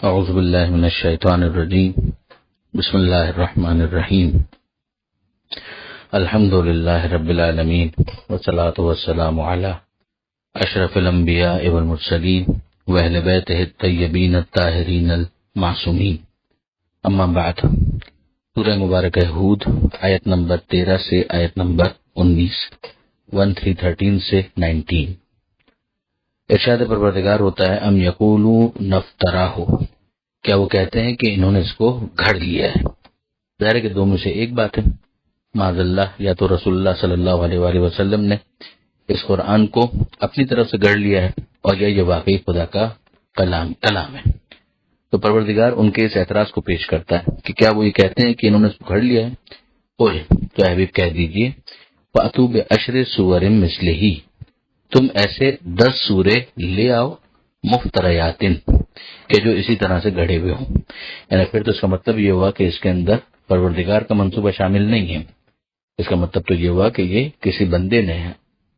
اعوذ باللہ من الشیطان الرجیم بسم اللہ الرحمن الرحیم الحمد للہ رب العالمین والصلاة والسلام علی اشرف الانبیاء والمرسلین واہل بیتہ الطیبین الطاہرین المعصومین اما بعد۔ سورہ مبارکہ ہود آیت نمبر 13 سے آیت نمبر 13 سے 19۔ ارشاد پروردگار ہوتا ہے ام یقولوا نفتراہ، کیا وہ کہتے ہیں کہ انہوں نے اس کو گھڑ لیا ہے۔ ظاہر ہے کہ دو میں سے ایک بات ہے، معاذ اللہ، یا تو رسول اللہ صلی اللہ علیہ وآلہ وسلم نے اس قرآن کو اپنی طرف سے گھڑ لیا ہے، اور یہ واقعی خدا کا کلام ہے۔ تو پروردگار ان کے اس اعتراض کو پیش کرتا ہے کہ کیا وہ یہ کہتے ہیں کہ انہوں نے اس کو گھڑ لیا ہے۔ تو اے حبیب کہہ دیجئے فَأْتُوا بِعَشْرِ سُوَرٍ مِثْلِهِ، تم ایسے 10 سورے لے آؤ مفتریات کہ جو اسی طرح سے گڑھے ہوئے ہوں۔ یعنی پھر تو اس کا مطلب یہ ہوا کہ اس کے اندر پروردگار کا منصوبہ شامل نہیں ہے۔ اس کا مطلب تو یہ ہوا کہ یہ کسی بندے نے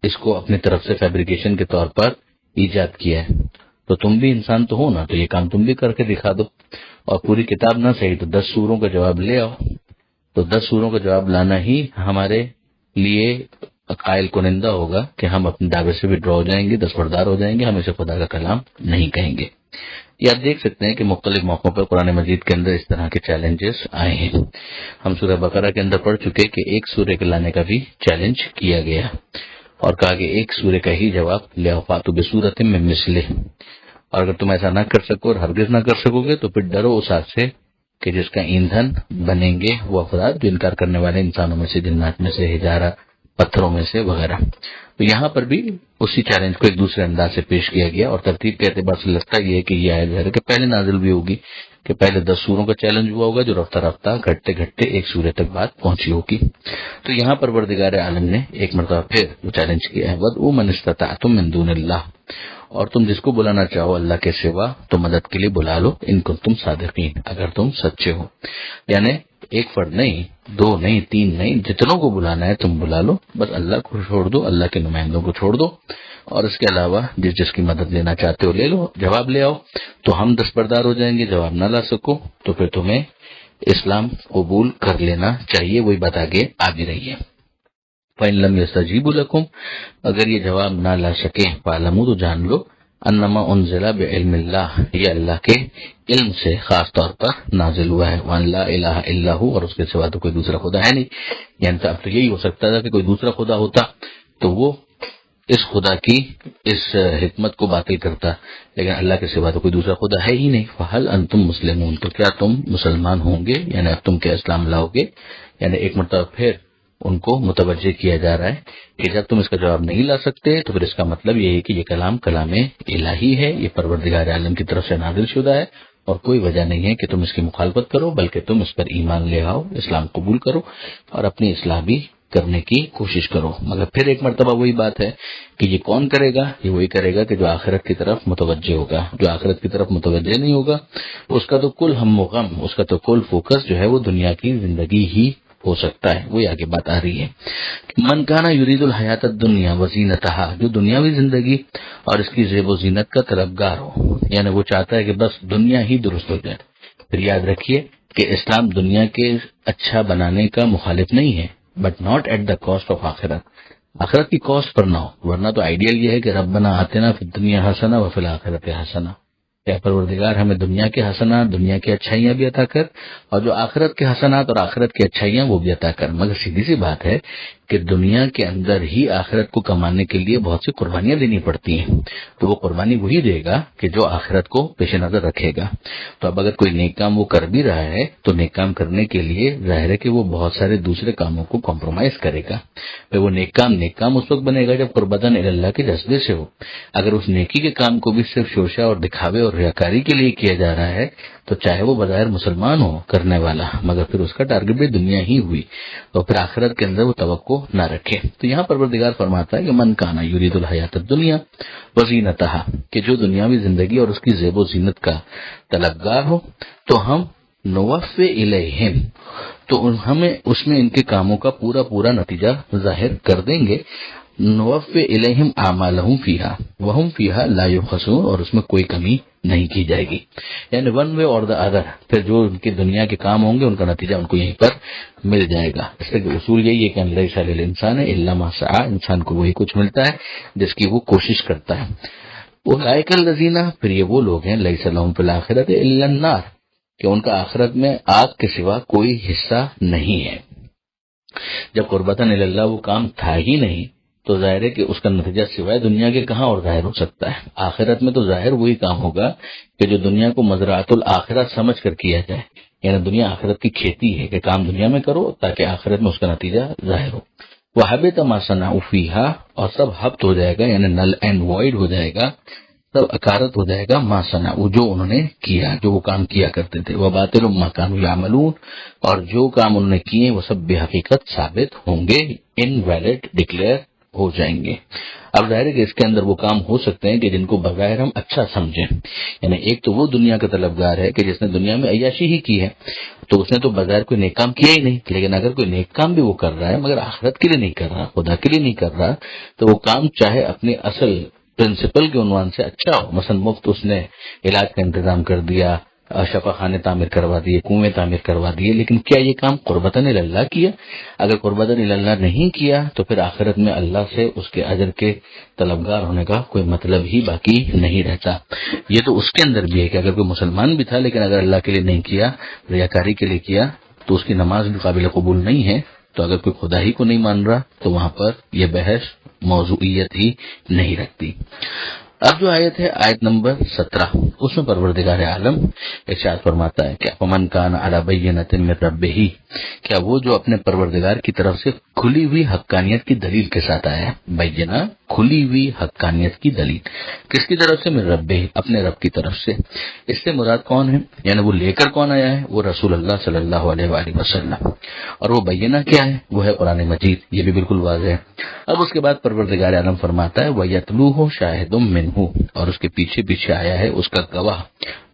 اس کو اپنی طرف سے فیبریکیشن کے طور پر ایجاد کیا ہے۔ تو تم بھی انسان تو ہو نا، تو یہ کام تم بھی کر کے دکھا دو، اور پوری کتاب نہ صحیح تو 10 سوروں کا جواب لے آؤ۔ تو 10 سوروں کا جواب لانا ہی ہمارے لیے قائل کنندہ ہوگا کہ ہم اپنے دعوے سے وڈرا ہو جائیں گے، دستبردار ہو جائیں گے، ہم اسے خدا کا کلام نہیں کہیں گے۔ یہ آپ دیکھ سکتے ہیں کہ مختلف موقعوں پر قرآن مجید کے اندر اس طرح کے چیلنجز آئے ہیں۔ ہم سورہ بقرہ کے اندر پڑھ چکے کہ ایک سورے کے لانے کا بھی چیلنج کیا گیا، اور کہا کہ ایک سورے کا ہی جواب لے فاتوا بسورۃ من مثلہ، اور اگر تم ایسا نہ کر سکو اور ہرگز نہ کر سکو گے تو پھر ڈرو اس آگ سے کہ جس کا ایندھن بنیں گے وہ افراد جو انکار کرنے والے انسانوں میں سے، جنات میں سے، ہجارہ پتھروں میں سے وغیرہ۔ تو یہاں پر بھی اسی چیلنج کو ایک دوسرے انداز سے پیش کیا گیا، اور ترتیب کے اعتبار سے لگتا یہ ہے کہ یہ آیت ہے کہ پہلے نازل بھی ہوگی کہ پہلے 10 سوروں کا چیلنج ہوا ہوگا جو رفتہ رفتہ گھٹتے گھٹتے ایک سورے تک بات پہنچی ہوگی۔ تو یہاں پروردگار عالم نے ایک مرتبہ پھر وہ چیلنج کیا ہے وَادْعُوا مَنِ اسْتَطَعْتُم مِّن دُونِ اللَّهِ، اور تم جس کو بلانا چاہو اللہ کے سوا تو مدد کے لیے بلا لو، ان کنتم صادقین، اگر تم سچے ہو۔ یعنی ایک فرد نہیں، 2 نہیں، 3 نہیں، جتنوں کو بلانا ہے تم بلا لو، بس اللہ کو چھوڑ دو، اللہ کے نمائندوں کو چھوڑ دو، اور اس کے علاوہ جس کی مدد لینا چاہتے ہو لے لو، جواب لے آؤ، تو ہم دستبردار ہو جائیں گے۔ جواب نہ لا سکو تو پھر تمہیں اسلام قبول کر لینا چاہیے، وہی بات آگے آ بھی رہی ہے۔ فَإِن لَّمْ يَسْتَجِيبُوا لَكُمْ، اگر یہ جواب نہ لا سکے فَاعْلَمُوا، تو جان لو انما انزل بعلم اللہ، یہ اللہ کے علم سے خاص طور پر نازل ہوا ہے، وان لا الہ الا ہو، اور اس کے سوا تو کوئی دوسرا خدا ہے نہیں۔ یعنی اب تو یہی ہو سکتا تھا کہ کوئی دوسرا خدا ہوتا تو وہ اس خدا کی اس حکمت کو باطل کرتا، لیکن اللہ کے سوا تو کوئی دوسرا خدا ہے ہی نہیں۔ فہل انتم مسلمون، تو کیا تم مسلمان ہوں گے، یعنی اب تم کیا اسلام لاؤ گے۔ یعنی ایک مرتبہ پھر ان کو متوجہ کیا جا رہا ہے کہ جب تم اس کا جواب نہیں لا سکتے تو پھر اس کا مطلب یہ ہے کہ یہ کلام الہی ہے، یہ پروردگار عالم کی طرف سے نازل شدہ ہے، اور کوئی وجہ نہیں ہے کہ تم اس کی مخالفت کرو، بلکہ تم اس پر ایمان لے آؤ، اسلام قبول کرو، اور اپنی اصلاح بھی کرنے کی کوشش کرو۔ مگر پھر ایک مرتبہ وہی بات ہے کہ یہ کون کرے گا، یہ وہی کرے گا کہ جو آخرت کی طرف متوجہ ہوگا۔ جو آخرت کی طرف متوجہ نہیں ہوگا اس کا تو کل ہم و غم، اس کا تو کل فوکس جو ہے وہ دنیا کی زندگی ہی ہو سکتا ہے۔ وہی آگے بات آ رہی ہے، من کانا یرید الحیات الدنیا وزینتہا، جو دنیاوی زندگی اور اس کی زیب و زینت کا طلبگار ہو، یعنی وہ چاہتا ہے کہ بس دنیا ہی درست ہو جائے۔ پھر یاد رکھیے کہ اسلام دنیا کے اچھا بنانے کا مخالف نہیں ہے، but not at the cost of آخرت، آخرت کی کاسٹ پر نہ ہو، ورنہ تو آئیڈیل یہ ہے کہ ربنا آتنا فی الدنیا حسنہ وفی الآخرۃ حسنہ، کہ پروردگار ہمیں دنیا کے حسنات، دنیا کی اچھائیاں بھی عطا کر، اور جو آخرت کے حسنات اور آخرت کی اچھائیاں وہ بھی عطا کر۔ مگر سیدھی سی بات ہے کہ دنیا کے اندر ہی آخرت کو کمانے کے لیے بہت سی قربانیاں دینی پڑتی ہیں، تو وہ قربانی وہی دے گا کہ جو آخرت کو پیش نظر رکھے گا۔ تو اب اگر کوئی نیک کام وہ کر بھی رہا ہے تو نیک کام کرنے کے لیے ظاہر ہے کہ وہ بہت سارے دوسرے کاموں کو کمپرومائز کرے گا۔ پھر وہ نیک کام اس وقت بنے گا جب قربتاً اللہ کے جذبے سے ہو۔ اگر اس نیکی کے کام کو بھی صرف شوشہ اور دکھاوے اور ریاکاری کے لیے کیا جا رہا ہے تو چاہے وہ بظاہر مسلمان ہو کرنے والا، مگر پھر اس کا ٹارگٹ بھی دنیا ہی ہوئی، تو پھر آخرت کے اندر وہ توقع نہ رکھے۔ تو یہاں پروردگار فرماتا ہے کہ من کانا یرید الحیات الدنیا وزینتہا، کہ جو دنیاوی زندگی اور اس کی زیب و زینت کا طلبگار ہو تو ہم نوفی الیہم، تو ہمیں اس میں ان کے کاموں کا پورا نتیجہ ظاہر کر دیں گے، نوفی الیہم اعمالہم فیہا وہم فیہا لا یبخسون، اور اس میں کوئی کمی نہیں کی جائے گی، یعنی ون وے اور دا ادر، پھر جو ان کی دنیا کے کام ہوں گے ان کا نتیجہ ان کو یہیں پر مل جائے گا۔ اس کا اصول یہی ہے کہ لیس للانسان الا ما سعی، انسان کو وہی کچھ ملتا ہے جس کی وہ کوشش کرتا ہے۔ اولئک الذین، پھر یہ وہ لوگ ہیں، لیس لہم فی الآخرۃ الا النار، کہ ان کا آخرت میں آگ کے سوا کوئی حصہ نہیں ہے۔ جب قربتاً الی اللہ وہ کام تھا ہی نہیں تو ظاہر ہے کہ اس کا نتیجہ سوائے دنیا کے کہاں اور ظاہر ہو سکتا ہے۔ آخرت میں تو ظاہر وہی کام ہوگا کہ جو دنیا کو مزرعۃ الآخرہ سمجھ کر کیا جائے، یعنی دنیا آخرت کی کھیتی ہے کہ کام دنیا میں کرو تاکہ آخرت میں اس کا نتیجہ ظاہر ہو۔ وَحَبِطَ مَا صَنَعُوا فِيهَا، اور سب حبط ہو جائے گا، یعنی نل اینڈ وائڈ ہو جائے گا، سب اکارت ہو جائے گا، ما صنعوا، جو انہوں نے کیا، جو وہ کام کیا کرتے تھے، وَبَاطِلٌ مَا كَانُوا يَعْمَلُونَ، اور جو کام انہوں نے کیے وہ سب بے حقیقت ثابت ہوں گے، انویلڈ ڈکلیئر ہو جائیں گے۔ اب ظاہر ہے کہ اس کے اندر وہ کام ہو سکتے ہیں کہ جن کو بغیر ہم اچھا سمجھیں، یعنی ایک تو وہ دنیا کا طلبگار ہے کہ جس نے دنیا میں عیاشی ہی کی ہے تو اس نے تو بغیر کوئی نیک کام کیا ہی نہیں، لیکن اگر کوئی نیک کام بھی وہ کر رہا ہے مگر آخرت کے لیے نہیں کر رہا، خدا کے لیے نہیں کر رہا، تو وہ کام چاہے اپنے اصل پرنسپل کے عنوان سے اچھا ہو، مثلا مفت اس نے علاج کا انتظام کر دیا، شفا خانے تعمیر کروا دیے، کنویں تعمیر کروا دیے، لیکن کیا یہ کام قربتاً الی اللہ کیا؟ اگر قربتاً الی اللہ نہیں کیا تو پھر آخرت میں اللہ سے اس کے اجر کے طلبگار ہونے کا کوئی مطلب ہی باقی نہیں رہتا۔ یہ تو اس کے اندر بھی ہے کہ اگر کوئی مسلمان بھی تھا لیکن اگر اللہ کے لیے نہیں کیا، ریاکاری کے لیے کیا، تو اس کی نماز بھی قابل قبول نہیں ہے۔ تو اگر کوئی خدا ہی کو نہیں مان رہا تو وہاں پر یہ بحث موضوعیت ہی نہیں رکھتی۔ اب جو آیت ہے آیت نمبر 17، اس میں پروردگار عالم ارشاد فرماتا ہے کہ فمن کان علی بینۃ من ربہ، کیا وہ جو اپنے پروردگار کی طرف سے کھلی ہوئی حقانیت کی دلیل کے ساتھ آیا ہے، بینہ کھلی ہوئی حقانیت کی دلیل، کس کی طرف سے؟ من ربہ، اپنے رب کی طرف سے۔ اس سے مراد کون ہے؟ یعنی وہ لے کر کون آیا ہے؟ وہ رسول اللہ صلی اللہ علیہ وآلہ وسلم، اور وہ بینہ کیا ہے؟ وہ ہے قرآن مجید، یہ بھی بالکل واضح ہے۔ اب اس کے بعد پروردگار عالم فرماتا ہے وَيَتْلُوهُ شَاهِدٌ مِّنْهُ، اور اس کے پیچھے پیچھے آیا ہے اس کا گواہ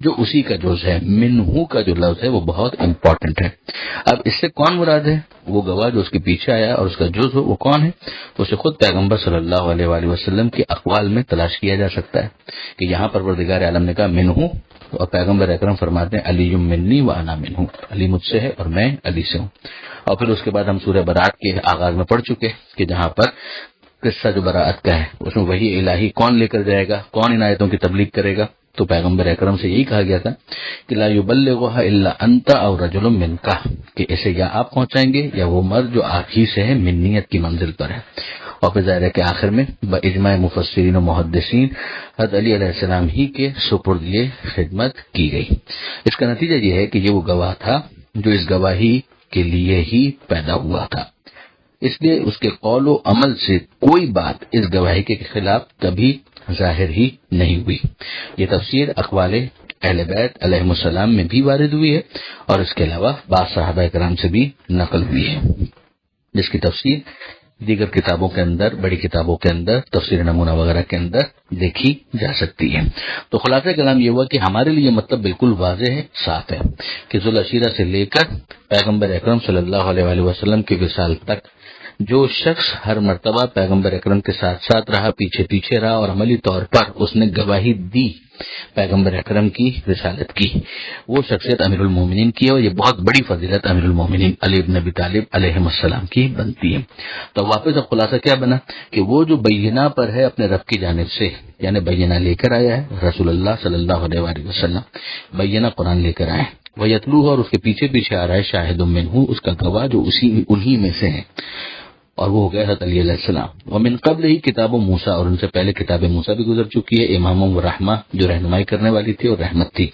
جو اسی کا جز ہے۔ منہو کا جو لفظ ہے وہ بہت امپورٹنٹ ہے۔ اب اس سے کون مراد ہے؟ وہ گواہ جو اس کے پیچھے آیا اور اس کا جز ہو، وہ کون ہے؟ تو اسے خود پیغمبر صلی اللہ علیہ وآلہ وسلم کے اقوال میں تلاش کیا جا سکتا ہے کہ یہاں پروردگار عالم نے کہا منہو، اور پیغمبر اکرم فرماتے ہیں علی منی و انا منہو، علی مجھ سے ہے اور میں علی سے ہوں۔ اور پھر اس کے بعد ہم سورہ برات کے آغاز میں پڑھ چکے کہ جہاں پر قصہ جو براءت کا ہے اس میں وہی الہی کون لے کر جائے گا، کون ان آیتوں کی تبلیغ کرے گا؟ تو پیغمبر اکرم سے یہی کہا گیا تھا کہ لا یبلغها الا انت او رجل منک، کہ اسے یا آپ پہنچائیں گے یا وہ مرد جو آپ ہی سے ہے، منیت کی منزل پر ہے۔ اور پھر ظاہر ہے کہ آخر میں باجماع مفسرین و محدثین حضرت علی علیہ السلام ہی کے سپرد یہ خدمت کی گئی۔ اس کا نتیجہ یہ ہے کہ یہ وہ گواہ تھا جو اس گواہی کے لیے ہی پیدا ہوا تھا، اس لیے اس کے قول و عمل سے کوئی بات اس گواہی کے خلاف کبھی ظاہر ہی نہیں ہوئی۔ یہ تفسیر اقوال اہل بیت علیہم السلام میں بھی وارد ہوئی ہے اور اس کے علاوہ بعض صحابہ کرام سے بھی نقل ہوئی ہے، جس کی تفسیر دیگر کتابوں کے اندر، بڑی کتابوں کے اندر، تفسیر نمونہ وغیرہ کے اندر دیکھی جا سکتی ہے۔ تو خلاصہ کلام یہ ہوا کہ ہمارے لیے مطلب بالکل واضح ہے، صاف ہے کہ ذوالعشیرہ سے لے کر پیغمبر اکرم صلی اللہ علیہ وآلہ وسلم کے وصال تک جو شخص ہر مرتبہ پیغمبر اکرم کے ساتھ ساتھ رہا، پیچھے پیچھے رہا اور عملی طور پر اس نے گواہی دی پیغمبر اکرم کی رسالت کی، وہ شخصیت امیر المومنین کی ہے، اور یہ بہت بڑی فضیلت امیر المومنین علی بن ابی طالب علیہ السلام کی بنتی ہے۔ تو واپس اب خلاصہ کیا بنا کہ وہ جو بینہ پر ہے اپنے رب کی جانب سے، یعنی بینہ لے کر آیا ہے رسول اللہ صلی اللہ علیہ وآلہ وسلم، بینہ قرآن لے کر آئے، وہ یتلوہ، اور اس کے پیچھے پیچھے آ رہا ہے شاہد منہ، اس کا گواہ جو انہی میں سے ہے، اور وہ ہو گیا حضرت علی علیہ السلام۔ ومن قبل ہی کتاب موسیٰ، اور ان سے پہلے کتاب موسیٰ بھی گزر چکی ہے، امام و رحمہ جو رہنمائی کرنے والی تھی اور رحمت تھی۔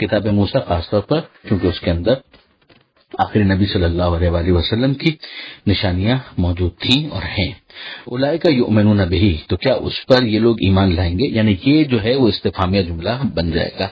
کتاب موسیٰ خاص طور پر کیونکہ اس کے اندر آخری نبی صلی اللہ علیہ وآلہ وسلم کی نشانیاں موجود تھیں اور ہیں۔ اولئک یؤمنون بہ، تو کیا اس پر یہ لوگ ایمان لائیں گے؟ یعنی یہ جو ہے وہ استفہامیہ جملہ بن جائے گا۔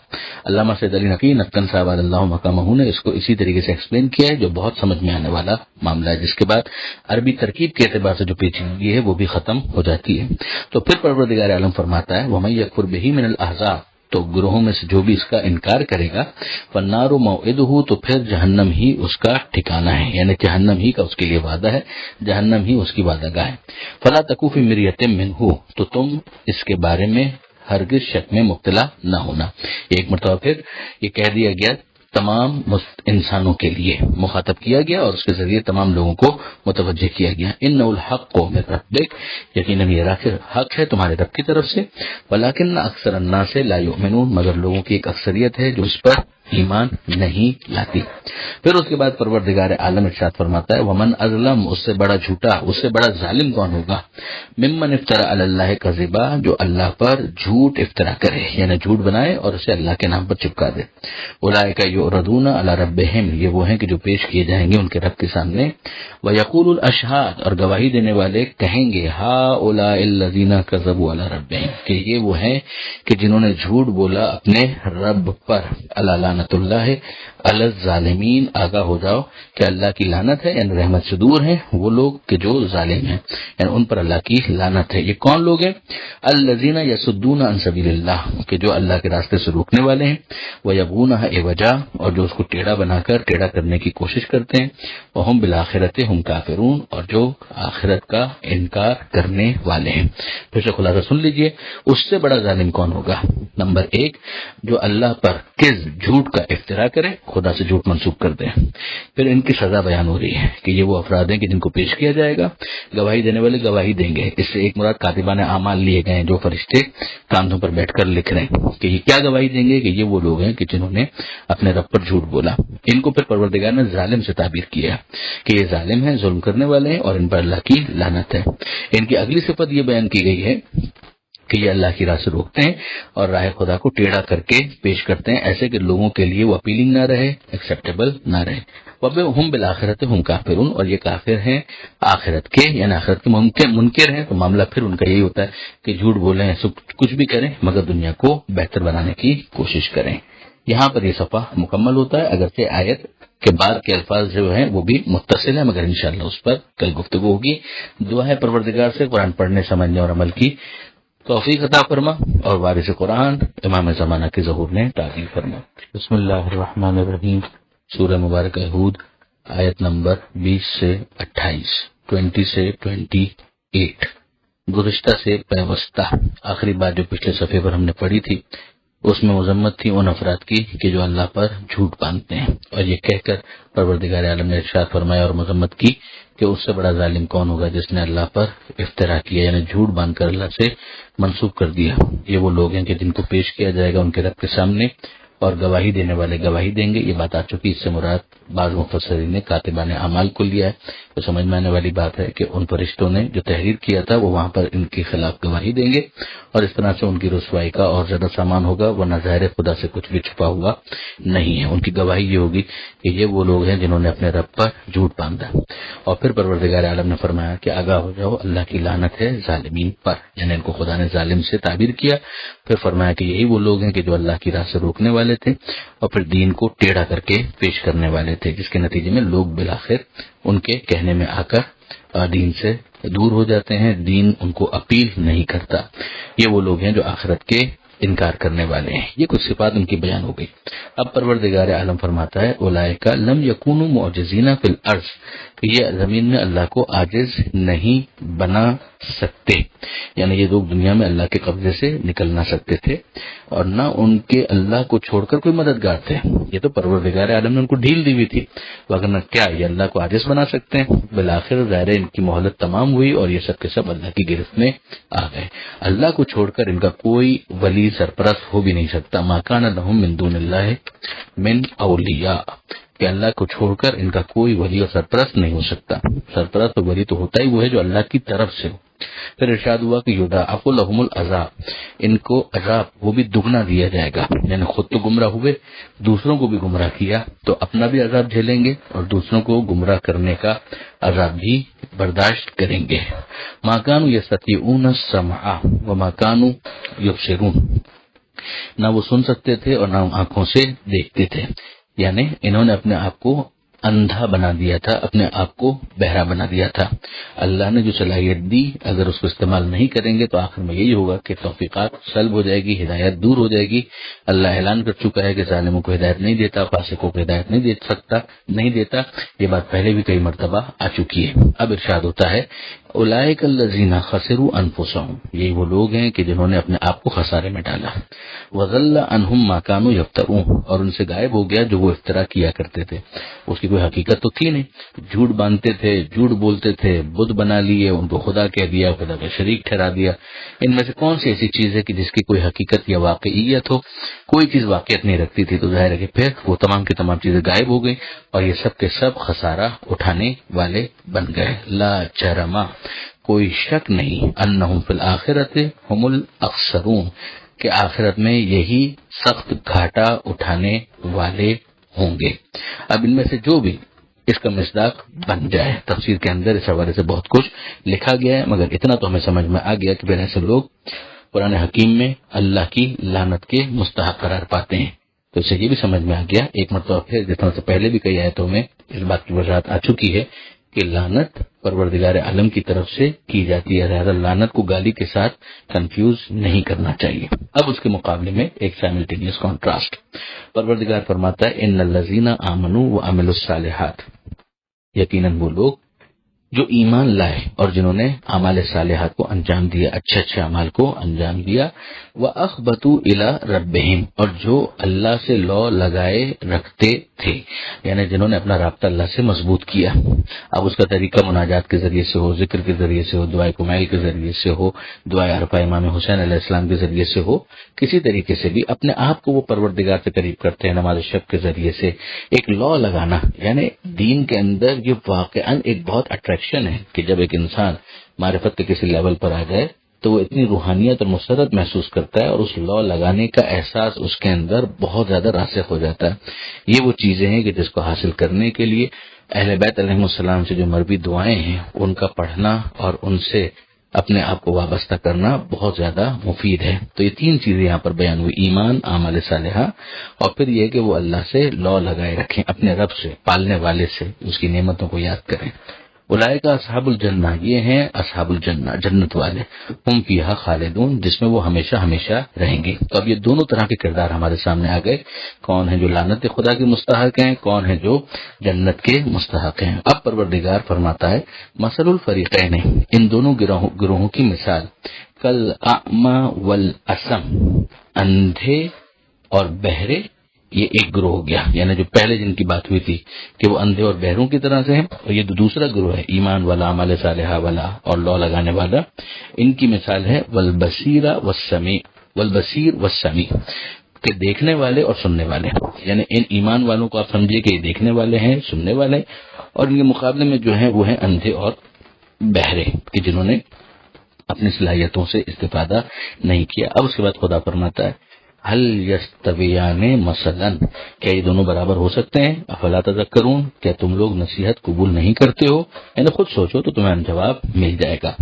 علامہ سید علی نقی نقطن صاحب اللہ مقامہ نے اس کو اسی طریقے سے ایکسپلین کیا ہے، جو بہت سمجھ میں آنے والا معاملہ ہے، جس کے بعد عربی ترکیب کے اعتبار سے جو پیچیدگی ہے وہ بھی ختم ہو جاتی ہے۔ تو پھر پروردگار عالم فرماتا ہے وَمَن یکفر بہ من الاحزاب، تو گروہوں میں سے جو بھی اس کا انکار کرے گا فالنار موعدہ تو پھر جہنم ہی اس کا ٹھکانہ ہے، یعنی جہنم ہی کا اس کے لیے وعدہ ہے، جہنم ہی اس کی وعدہ گاہ ہے۔ فلا تکو فی مریۃ منہ تو تم اس کے بارے میں ہرگز شک میں مبتلا نہ ہونا۔ ایک مرتبہ پھر یہ کہہ دیا گیا تمام انسانوں کے لیے مخاطب کیا گیا اور اس کے ذریعے تمام لوگوں کو متوجہ کیا گیا۔ انہ الحق من ربک یقیناً یہ حق ہے تمہارے رب کی طرف سے، ولکن اکثر الناس لا یؤمنون مگر لوگوں کی ایک اکثریت ہے جو اس پر ایمان نہیں لاتی۔ پھر اس کے بعد پروردگار عالم ارشاد فرماتا ہے ومن اظلم اس سے بڑا جھوٹا، اس سے بڑا ظالم کون ہوگا، ممن افترى علی اللہ کذبا جو اللہ پر جھوٹ افترا کرے، یعنی جھوٹ بنائے اور اسے اللہ کے نام پر چپکا دے۔ اولئک یعرضون علی ربہم یہ وہ ہیں کہ جو پیش کیے جائیں گے ان کے رب کے سامنے، ویقول الاشہاد اور گواہی دینے والے کہیں گے ہؤلاء الذین کذبوا علی ربہم کہ یہ وہ ہیں کہ جنہوں نے جھوٹ بولا اپنے رب پر۔ اللہ لعنت اللہ علی الظالمین آگاہ ہو جاؤ کہ اللہ کی لعنت ہے، یعنی رحمت سے دور ہیں وہ لوگ کہ جو ظالم ہیں، یعنی ان پر اللہ کی لعنت ہے۔ یہ کون لوگ ہیں؟ الذین یصدون عن سبیل اللہ کہ جو اللہ کے راستے سے روکنے والے ہیں، ویبغونها عوجا اور جو اس کو ٹیڑھا بنا کر ٹیڑھا کرنے کی کوشش کرتے ہیں، وہم بالآخرۃ ہم کافرون اور جو آخرت کا انکار کرنے والے ہیں۔ پھر سے خلاصہ سن لیجئے، اس سے بڑا ظالم کون ہوگا؟ نمبر ایک جو اللہ پر جھوٹ کا افترا کرے، خدا سے جھوٹ منسوب کر دے۔ پھر ان کی سزا بیان ہو رہی ہے کہ یہ وہ افراد ہیں کہ جن کو پیش کیا جائے گا، گواہی دینے والے گواہی دیں گے۔ اس سے ایک مراد کاتبان اعمال لیے گئے ہیں جو فرشتے کاندھوں پر بیٹھ کر لکھ رہے ہیں کہ یہ کیا گواہی دیں گے کہ یہ وہ لوگ ہیں کہ جنہوں نے اپنے رب پر جھوٹ بولا۔ ان کو پھر پروردگار نے ظالم سے تعبیر کیا کہ یہ ظالم ہیں، ظلم کرنے والے ہیں اور ان پر اللہ کی لعنت ہے۔ ان کی اگلی صفت یہ بیان کی گئی ہے کہ یہ اللہ کی راہ سے روکتے ہیں اور راہ خدا کو ٹیڑھا کر کے پیش کرتے ہیں، ایسے کہ لوگوں کے لیے وہ اپیلنگ نہ رہے، ایکسیپٹیبل نہ رہے۔ وَهُمْ بِالْآخِرَةِ هُمْ كَافِرُونَ اور یہ کافر ہیں آخرت کے، یعنی آخرت کے منکر ہیں۔ تو معاملہ پھر ان کا یہی ہوتا ہے کہ جھوٹ بولیں، کچھ بھی کریں مگر دنیا کو بہتر بنانے کی کوشش کریں۔ یہاں پر یہ صفحہ مکمل ہوتا ہے، اگرچہ آیت کے بعد کے الفاظ جو ہیں وہ بھی متصل ہیں، مگر انشاءاللہ اس پر کل گفتگو ہوگی۔ دعا ہے پروردگار سے قرآن پڑھنے، سمجھنے اور عمل کی توفیق عطا فرما اور وارث قرآن امام زمانہ کے ظہور نے تعظیم فرما۔ بسم اللہ الرحمن الرحیم۔ سورہ مبارکہ ہود آیت نمبر 20 سے 28، 20 سے 28۔ گزشتہ سے پیوستہ آخری بات جو پچھلے صفحے پر ہم نے پڑھی تھی اس میں مذمت تھی ان افراد کی کہ جو اللہ پر جھوٹ باندھتے ہیں، اور یہ کہہ کر پروردگار عالم نے ارشاد فرمایا اور مذمت کی کہ اس سے بڑا ظالم کون ہوگا جس نے اللہ پر افترا کیا، یعنی جھوٹ باندھ کر اللہ سے منسوب کر دیا۔ یہ وہ لوگ ہیں کہ جن کو پیش کیا جائے گا ان کے رب کے سامنے اور گواہی دینے والے گواہی دیں گے۔ یہ بات آ چکی، اس سے مراد بعض مفسرین نے کاتبان اعمال کو لیا ہے۔ تو سمجھ میں آنے والی بات ہے کہ ان فرشتوں نے جو تحریر کیا تھا وہ وہاں پر ان کے خلاف گواہی دیں گے اور اس طرح سے ان کی رسوائی کا اور زیادہ سامان ہوگا، ورنہ ظاہر خدا سے کچھ بھی چھپا ہوا نہیں ہے۔ ان کی گواہی یہ ہوگی کہ یہ وہ لوگ ہیں جنہوں نے اپنے رب پر جھوٹ باندھا۔ اور پھر پروردگار عالم نے فرمایا کہ آگاہ ہو جاؤ اللہ کی لعنت ہے ظالمین پر، یعنی ان کو خدا نے ظالم سے تعبیر کیا۔ پھر فرمایا کہ یہی وہ لوگ ہیں کہ جو اللہ کی راہ سے روکنے والے تھے اور پھر دین کو ٹیڑھا کر کے پیش کرنے والے تھے، جس کے نتیجے میں لوگ بالآخر ان کے کہنے میں آ کر دین سے دور ہو جاتے ہیں، دین ان کو اپیل نہیں کرتا۔ یہ وہ لوگ ہیں جو آخرت کے انکار کرنے والے ہیں۔ یہ کچھ صفات ان کی بیان ہو گئی۔ اب پروردگار عالم فرماتا ہے اولئک لم یکونوا معجزین فی الارض کہ یہ زمین میں اللہ کو عاجز نہیں بنا سکتے، یعنی یہ لوگ دنیا میں اللہ کے قبضے سے نکل نہ سکتے تھے اور نہ ان کے اللہ کو چھوڑ کر کوئی مددگار تھے۔ یہ تو پروردگار عالم نے ان کو ڈھیل دی ہوئی تھی، وگرنہ کیا یہ اللہ کو عاجز بنا سکتے ہیں؟ بالآخر ظاہر ان کی مہلت تمام ہوئی اور یہ سب کے سب اللہ کی گرفت میں آ گئے۔ اللہ کو چھوڑ کر ان کا کوئی ولی سرپرست ہو بھی نہیں سکتا۔ ما کان لہم من دون اللہ من اولیاء کہ اللہ کو چھوڑ کر ان کا کوئی ولی اور سرپرست نہیں ہو سکتا۔ سرپرست اور ولی تو ہوتا ہی وہ ہے جو اللہ کی طرف سے ہو۔ پھر ارشاد ہوا کہ یضاعف لهم العذاب ان کو عذاب وہ بھی دگنا دیا جائے گا، یعنی خود تو گمراہ ہوئے، دوسروں کو بھی گمراہ کیا تو اپنا بھی عذاب جھیلیں گے اور دوسروں کو گمراہ کرنے کا عذاب بھی برداشت کریں گے۔ ما كانوا يستطيعون السمع وما كانوا يبصرون نہ وہ سن سکتے تھے اور نہ آنکھوں سے دیکھتے تھے، یعنی انہوں نے اپنے آپ کو اندھا بنا دیا تھا، اپنے آپ کو بہرا بنا دیا تھا۔ اللہ نے جو صلاحیت دی اگر اس کو استعمال نہیں کریں گے تو آخر میں یہی ہوگا کہ توفیقات سلب ہو جائے گی، ہدایت دور ہو جائے گی۔ اللہ اعلان کر چکا ہے کہ ظالموں کو ہدایت نہیں دیتا، فاسقوں کو ہدایت نہیں دیتا۔ یہ بات پہلے بھی کئی مرتبہ آ چکی ہے۔ اب ارشاد ہوتا ہے اولئک الذین خسروا انفسهم، یہی وہ لوگ ہیں کہ جنہوں نے اپنے آپ کو خسارے میں ڈالا۔ وضل عنہم ما کانوا یفترون، اور ان سے غائب ہو گیا جو وہ افترا کیا کرتے تھے۔ اس کی کوئی حقیقت تو تھی نہیں، جھوٹ باندھتے تھے، جھوٹ بولتے تھے، بت بنا لیے، ان کو خدا کہہ دیا، خدا کا شریک ٹھہرا دیا۔ ان میں سے کون سی ایسی چیز ہے کہ جس کی کوئی حقیقت یا واقعیت ہو؟ کوئی چیز واقعیت نہیں رکھتی تھی، تو ظاہر ہے کہ پھر وہ تمام کی تمام چیزیں غائب ہو گئی اور یہ سب کے سب خسارہ اٹھانے والے بن گئے۔ لا جرما، کوئی شک نہیں، انہم فی الآخرۃ هم الاخسرون، کہ آخرت میں یہی سخت گھاٹا اٹھانے والے ہوں گے۔ اب ان میں سے جو بھی اس کا مصداق بن جائے، تفسیر کے اندر اس حوالے سے بہت کچھ لکھا گیا ہے، مگر اتنا تو ہمیں سمجھ میں آ گیا کہ پھر ایسے لوگ قرآن حکیم میں اللہ کی لعنت کے مستحق قرار پاتے ہیں۔ تو اسے یہ بھی سمجھ میں آ گیا ایک مرتبہ پھر، جس طرح سے پہلے بھی کئی آیتوں میں اس بات کی وضاحت آ چکی ہے کہ لعنت پروردگار عالم کی طرف سے کی جاتی ہے، لہذا لعنت کو گالی کے ساتھ کنفیوز نہیں کرنا چاہیے۔ اب اس کے مقابلے میں ایک سائملٹینیس کانٹراسٹ، پروردگار فرماتا ہے ان الذین آمنوا وعملوا الصالحات، یقیناً وہ لوگ جو ایمان لائے اور جنہوں نے اعمال صالحات کو انجام دیا، اچھے اچھے اعمال کو انجام دیا، وَأَخْبَتُوا إِلَىٰ رَبِّهِمْ، اور جو اللہ سے لو لگائے رکھتے تھے، یعنی جنہوں نے اپنا رابطہ اللہ سے مضبوط کیا۔ اب اس کا طریقہ مناجات کے ذریعے سے ہو، ذکر کے ذریعے سے ہو، دعائے کمیل کے ذریعے سے ہو، دعائے عرفہ امام حسین علیہ السلام کے ذریعے سے ہو، کسی طریقے سے بھی اپنے آپ کو وہ پروردگار سے قریب کرتے ہیں نماز شب کے ذریعے سے۔ ایک لو لگانا، یعنی دین کے اندر یہ واقعاً ایک بہت اٹریکشن ہے کہ جب ایک انسان معرفت کے کسی لیول پر آ جائے تو وہ اتنی روحانیت اور مسرت محسوس کرتا ہے اور اس لو لگانے کا احساس اس کے اندر بہت زیادہ راسخ ہو جاتا ہے۔ یہ وہ چیزیں ہیں کہ جس کو حاصل کرنے کے لیے اہل بیت علیہ السلام سے جو مربی دعائیں ہیں ان کا پڑھنا اور ان سے اپنے آپ کو وابستہ کرنا بہت زیادہ مفید ہے۔ تو یہ تین چیزیں یہاں پر بیان ہوئی، ایمان، اعمال صالحہ، اور پھر یہ کہ وہ اللہ سے لو لگائے رکھیں، اپنے رب سے، پالنے والے سے، اس کی نعمتوں کو یاد کریں۔ اولئک اصحاب الجنہ، یہ ہیں اصحاب الجنہ، جنت والے، ہم فیہا خالدون، جس میں وہ ہمیشہ ہمیشہ رہیں گے۔ تو اب یہ دونوں طرح کے کردار ہمارے سامنے آ گئے، کون ہیں جو لعنت خدا کے مستحق ہیں، کون ہیں جو جنت کے مستحق ہیں۔ اب پروردگار فرماتا ہے مثل الفریقین، ان دونوں گروہوں کی مثال، کل اعمی والاسم، اندھے اور بہرے، یہ ایک گروہ ہو گیا، یعنی جو پہلے جن کی بات ہوئی تھی کہ وہ اندھے اور بہروں کی طرح سے ہیں، اور یہ دوسرا گروہ ہے ایمان والا، اعمال صالحہ والا اور لو لگانے والا، ان کی مثال ہے والبصیر والسمیع، والبصیر والسمیع، کہ دیکھنے والے اور سننے والے، یعنی ان ایمان والوں کو آپ سمجھیے کہ یہ دیکھنے والے ہیں، سننے والے، اور ان کے مقابلے میں جو ہیں وہ ہیں اندھے اور بہرے، کہ جنہوں نے اپنی صلاحیتوں سے استفادہ نہیں کیا۔ اب اس کے بعد خدا فرماتا ہے هل یستویان مثلا، کیا یہ دونوں برابر ہو سکتے ہیں؟ افلا تذکرون، کیا تم لوگ نصیحت قبول نہیں کرتے ہو؟ یعنی خود سوچو تو تمہیں جواب مل جائے گا۔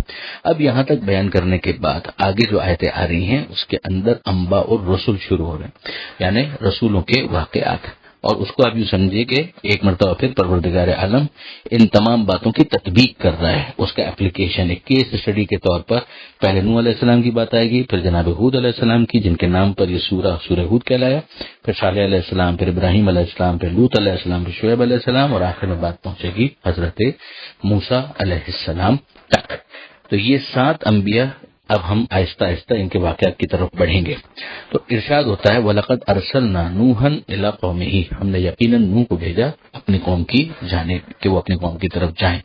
اب یہاں تک بیان کرنے کے بعد آگے جو آیتیں آ رہی ہیں اس کے اندر انباء اور رسل شروع ہو رہے ہیں، یعنی رسولوں کے واقعات، اور اس کو آپ یوں سمجھیے کہ ایک مرتبہ پھر پروردگار عالم ان تمام باتوں کی تطبیق کر رہا ہے، اس کا اپلیکیشن ایک کیس اسٹڈی کے طور پر پہلے نوح علیہ السلام کی بات آئے گی، پھر جناب ہود علیہ السلام کی، جن کے نام پر یہ سورہ ہود کہلایا، پھر صالح علیہ السلام، پھر ابراہیم علیہ السلام، پھر لوط علیہ السلام، پھر شعیب علیہ السلام، اور آخر میں بات پہنچے گی حضرت موسیٰ علیہ السلام تک۔ تو یہ 7 انبیاء، اب ہم آہستہ آہستہ ان کے واقعات کی طرف بڑھیں گے۔ تو ارشاد ہوتا ہے وَلَقَدْ أَرْسَلْنَا نُوحًا إِلَىٰ قَوْمِهِ، ہم نے یقیناً نوح کو بھیجا اپنی قوم کی جانب کہ وہ اپنی قوم کی طرف جائیں۔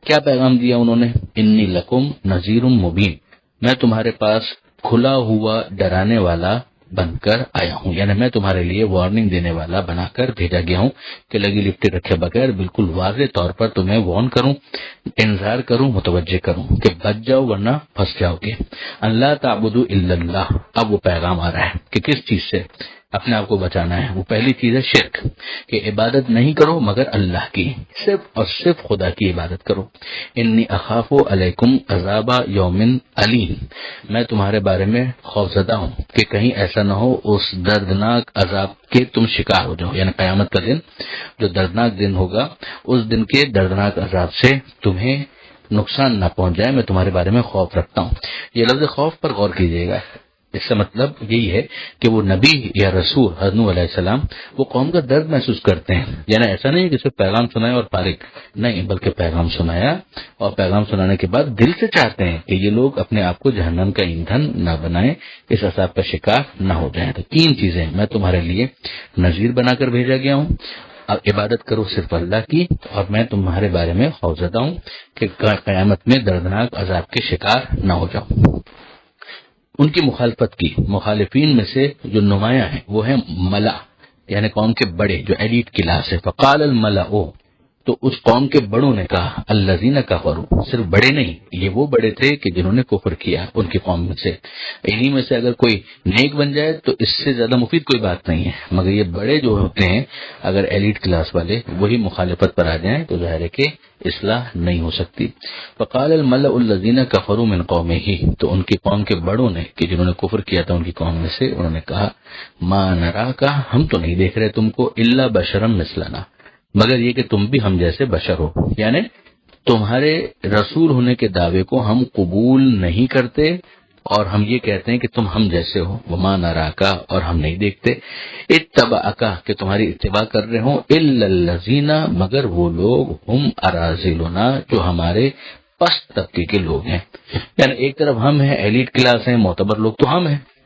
کیا پیغام دیا انہوں نے؟ انی لکم نذیر مبین، میں تمہارے پاس کھلا ہوا ڈرانے والا بن کر آیا ہوں، یعنی میں تمہارے لیے وارننگ دینے والا بنا کر بھیجا گیا ہوں کہ لگی لپٹی رکھے بغیر بالکل واضح طور پر تمہیں وارن کروں، انذار کروں، متوجہ کروں کہ بچ جاؤ ورنہ پھنس جاؤ گے۔ اللہ تعبدوا الا اللہ، اب وہ پیغام آ رہا ہے کہ کس چیز سے؟ اپنے آپ کو بچانا ہے۔ وہ پہلی چیز ہے شرک، کہ عبادت نہیں کرو مگر اللہ کی، صرف اور صرف خدا کی عبادت کرو۔ انی اخاف علیکم عذاب یوم علیم، میں تمہارے بارے میں خوفزدہ ہوں کہ کہیں ایسا نہ ہو اس دردناک عذاب کے تم شکار ہو جاؤ، یعنی قیامت کا دن جو دردناک دن ہوگا، اس دن کے دردناک عذاب سے تمہیں نقصان نہ پہنچ جائے، میں تمہارے بارے میں خوف رکھتا ہوں۔ یہ لفظ خوف پر غور کیجیے گا، اس کا مطلب یہی ہے کہ وہ نبی یا رسول حضرت نوح علیہ السلام وہ قوم کا درد محسوس کرتے ہیں، یعنی ایسا نہیں کہ صرف پیغام سنایا اور فارغ نہیں، بلکہ پیغام سنایا اور پیغام سنانے کے بعد دل سے چاہتے ہیں کہ یہ لوگ اپنے آپ کو جہنم کا ایندھن نہ بنائیں، اس عذاب کا شکار نہ ہو جائیں۔ تو تین چیزیں میں تمہارے لیے نذیر بنا کر بھیجا گیا ہوں، اب عبادت کرو صرف اللہ کی، اور میں تمہارے بارے میں خوفزدہ ہوں کہ قیامت میں دردناک عذاب کے شکار نہ ہو جاؤ۔ ان کی مخالفت کی، مخالفین میں سے جو نمایاں ہیں وہ ہیں ملا، یعنی قوم کے بڑے جو ایلیٹ کلاس ہے۔ فقال الملأ، تو اس قوم کے بڑوں نے کہا، الذین کفروا، صرف بڑے نہیں، یہ وہ بڑے تھے کہ جنہوں نے کفر کیا ان کی قوم میں سے۔ انہی میں سے اگر کوئی نیک بن جائے تو اس سے زیادہ مفید کوئی بات نہیں ہے، مگر یہ بڑے جو ہوتے ہیں اگر ایلیٹ کلاس والے وہی مخالفت پر آ جائیں تو ظاہر ہے کہ اصلاح نہیں ہو سکتی۔ فقال الملأ الذین کفروا من قومہ، تو ان کی قوم کے بڑوں نے کہ جنہوں نے کفر کیا تھا ان کی قوم میں سے، انہوں نے کہا، ما نراک، ہم تو نہیں دیکھ رہے تم کو، الا بشرا مثلنا، مگر یہ کہ تم بھی ہم جیسے بشر ہو، یعنی تمہارے رسول ہونے کے دعوے کو ہم قبول نہیں کرتے اور ہم یہ کہتے ہیں کہ تم ہم جیسے ہو۔ وما نراکا، اور ہم نہیں دیکھتے، اتبعکا، کہ تمہاری اتباع کر رہے ہوں، الا الذین، مگر وہ لوگ، ہم اراذلنا، جو ہمارے پست طبقے کے لوگ ہیں۔ یعنی ایک طرف ہم ہیں، ایلیٹ کلاس ہیں، معتبر لوگ تو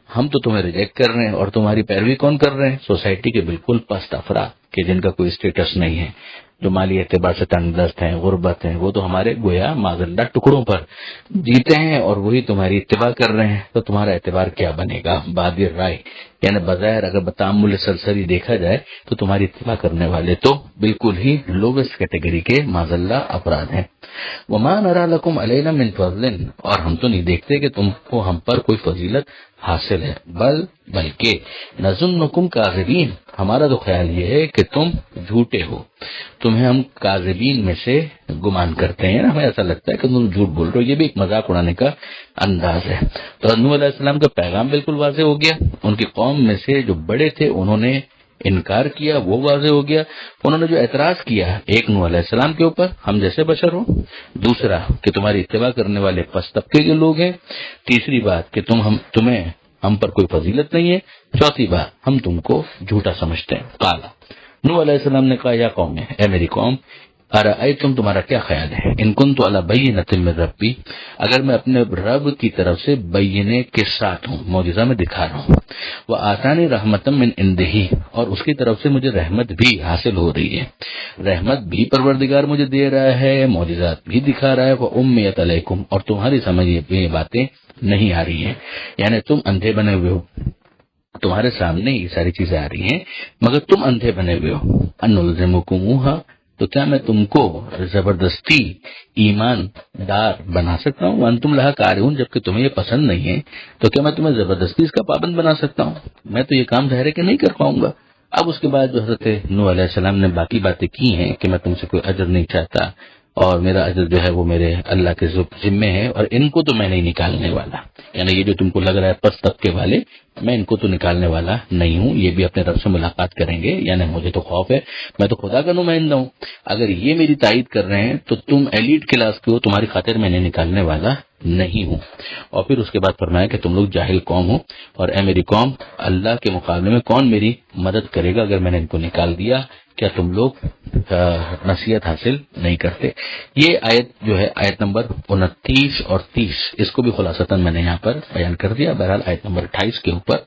ہم تو تمہیں ریجیکٹ کر رہے ہیں، اور تمہاری پیروی کون کر رہے ہیں؟ سوسائٹی کے بالکل پست افراد کہ جن کا کوئی اسٹیٹس نہیں ہے، جو مالی اعتبار سے تنگ دست ہیں، غربت ہیں، وہ تو ہمارے گویا معذلہ ٹکڑوں پر جیتے ہیں، اور وہی تمہاری اتباع کر رہے ہیں، تو تمہارا اعتبار کیا بنے گا؟ بادر رائے، یعنی بظاہر اگر بتامل سرسری دیکھا جائے تو تمہاری اتباع کرنے والے تو بالکل ہی لوگسٹ کیٹیگری کے معذلہ افراد ہیں۔ وما نرى لكم علينا من فضل، اور ہم تو نہیں دیکھتے کہ تم کو ہم پر کوئی فضیلت حاصل ہے، بلکہ نظنکم کاذبین، ہمارا تو خیال یہ ہے کہ تم جھوٹے ہو، تمہیں ہم کاذبین میں سے گمان کرتے ہیں، ہمیں ایسا لگتا ہے کہ تم جھوٹ بول رہے ہو۔ یہ بھی ایک مذاق اڑانے کا انداز ہے۔ تو نوح علیہ السلام کا پیغام بالکل واضح ہو گیا، ان کی قوم میں سے جو بڑے تھے انہوں نے انکار کیا، وہ واضح ہو گیا۔ انہوں نے جو اعتراض کیا، ایک نوح علیہ السلام کے اوپر، ہم جیسے بشر ہوں، دوسرا کہ تمہاری اتباع کرنے والے پس طبقے کے لوگ ہیں، تیسری بات کہ تمہیں ہم پر کوئی فضیلت نہیں ہے، چوتھی بات ہم تم کو جھوٹا سمجھتے ہیں۔ قال، نوح علیہ السلام نے کہا، یا قوم، اے میری قوم، ارأیتم، تمہارا کیا خیال ہے، ان کنت علی بینۃ من ربی، اگر میں اپنے رب کی طرف سے بینے کے ساتھ ہوں، معجزہ میں دکھا رہا ہوں، وآتانی رحمۃ من عندہ، اور اس کی طرف سے مجھے رحمت بھی حاصل ہو رہی ہے، رحمت بھی پروردگار مجھے دے رہا ہے، معجزات بھی دکھا رہا ہے، وأمیت علیکم، اور تمہاری سمجھ یہ باتیں نہیں آ رہی ہیں، یعنی تم اندھے بنے ہوئے ہو، تمہارے سامنے یہ ساری چیزیں آ رہی ہیں مگر تم اندھے بنے ہوئے ہو، انلزمکموہا، تو کیا میں تم کو زبردستی ایمان دار بنا سکتا ہوں؟ وانتم لہا کارہون، جبکہ تمہیں یہ پسند نہیں ہے، تو کیا میں تمہیں زبردستی اس کا پابند بنا سکتا ہوں؟ میں تو یہ کام ظاہر ہے کہ نہیں کر پاؤں گا۔ اب اس کے بعد جو حضرت نوح علیہ السلام نے باقی باتیں کی ہیں کہ میں تم سے کوئی اجر نہیں چاہتا، اور میرا اجر جو ہے وہ میرے اللہ کے ذمے ہے، اور ان کو تو میں نہیں نکالنے والا، یعنی یہ جو تم کو لگ رہا ہے پس طبقے والے، میں ان کو تو نکالنے والا نہیں ہوں، یہ بھی اپنے رب سے ملاقات کریں گے، یعنی مجھے تو خوف ہے، میں تو خدا کا نمائندہ ہوں، اگر یہ میری تائید کر رہے ہیں تو تم ایلیٹ کلاس کے ہو، تمہاری خاطر میں نے نکالنے والا نہیں ہوں۔ اور پھر اس کے بعد فرمایا کہ تم لوگ جاہل قوم ہو، اور اے میری قوم، اللہ کے مقابلے میں کون میری مدد کرے گا اگر میں نے ان کو نکال دیا؟ کیا تم لوگ نصیحت حاصل نہیں کرتے؟ یہ آیت جو ہے آیت نمبر 29 اور 30، اس کو بھی خلاصتاً میں نے یہاں پر بیان کر دیا۔ بہرحال آیت نمبر 28 کے اوپر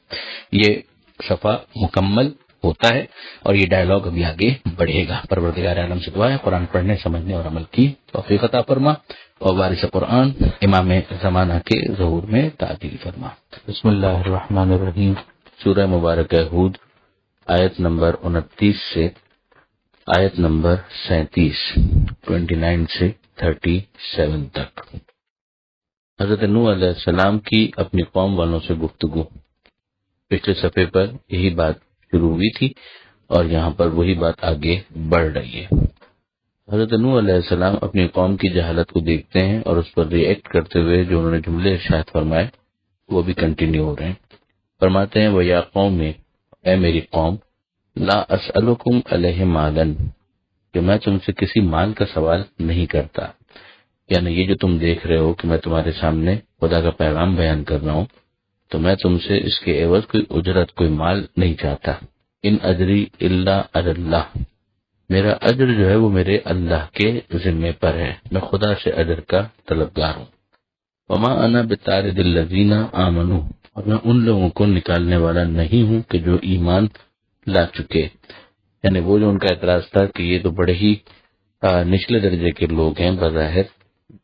یہ صفحہ مکمل ہوتا ہے اور یہ ڈائلاگ ابھی آگے بڑھے گا۔ پروردگار عالم سے دعا ہے قرآن پڑھنے، سمجھنے اور عمل کی توفیق عطا فرما، اور وارث قرآن امام زمانہ کے ظہور میں تعدیل فرما۔ بسم اللہ الرحمن الرحیم۔ سورہ مبارکہ ہود، آیت نمبر 29 سے آیت نمبر 37، 29 سے 37 تک۔ حضرت نوح علیہ السلام کی اپنی قوم والوں سے گفتگو۔ پچھلے صفحے پر یہی بات شروع ہوئی تھی اور یہاں پر وہی بات آگے بڑھ رہی ہے۔ حضرت نوح علیہ السلام اپنی قوم کی جہالت کو دیکھتے ہیں اور اس پر ری ایکٹ کرتے ہوئے جو انہوں نے جملے ارشاد فرمائے وہ بھی کنٹینیو ہو رہے ہیں۔ فرماتے ہیں وَيَا قَوْمِ، اے میری قوم، لا اسألکم علیہ مالا، کہ میں تم سے کسی مال کا سوال نہیں کرتا، یعنی یہ جو تم دیکھ رہے ہو کہ میں تمہارے سامنے خدا کا پیغام بیان کر رہا ہوں تو میں تم سے اس کے عوض کوئی اجرت، کوئی مال نہیں چاہتا۔ ان اجری الا علی اللہ، میرا اجر جو ہے وہ میرے اللہ کے ذمے پر ہے، میں خدا سے اجر کا طلبگار ہوں۔ وما انا بطارد الذین آمنوا، اور میں ان لوگوں کو نکالنے والا نہیں ہوں کہ جو ایمان لا چکے، یعنی وہ جو ان کا اعتراض تھا کہ یہ تو بڑے ہی نچلے درجے کے لوگ ہیں، بظاہر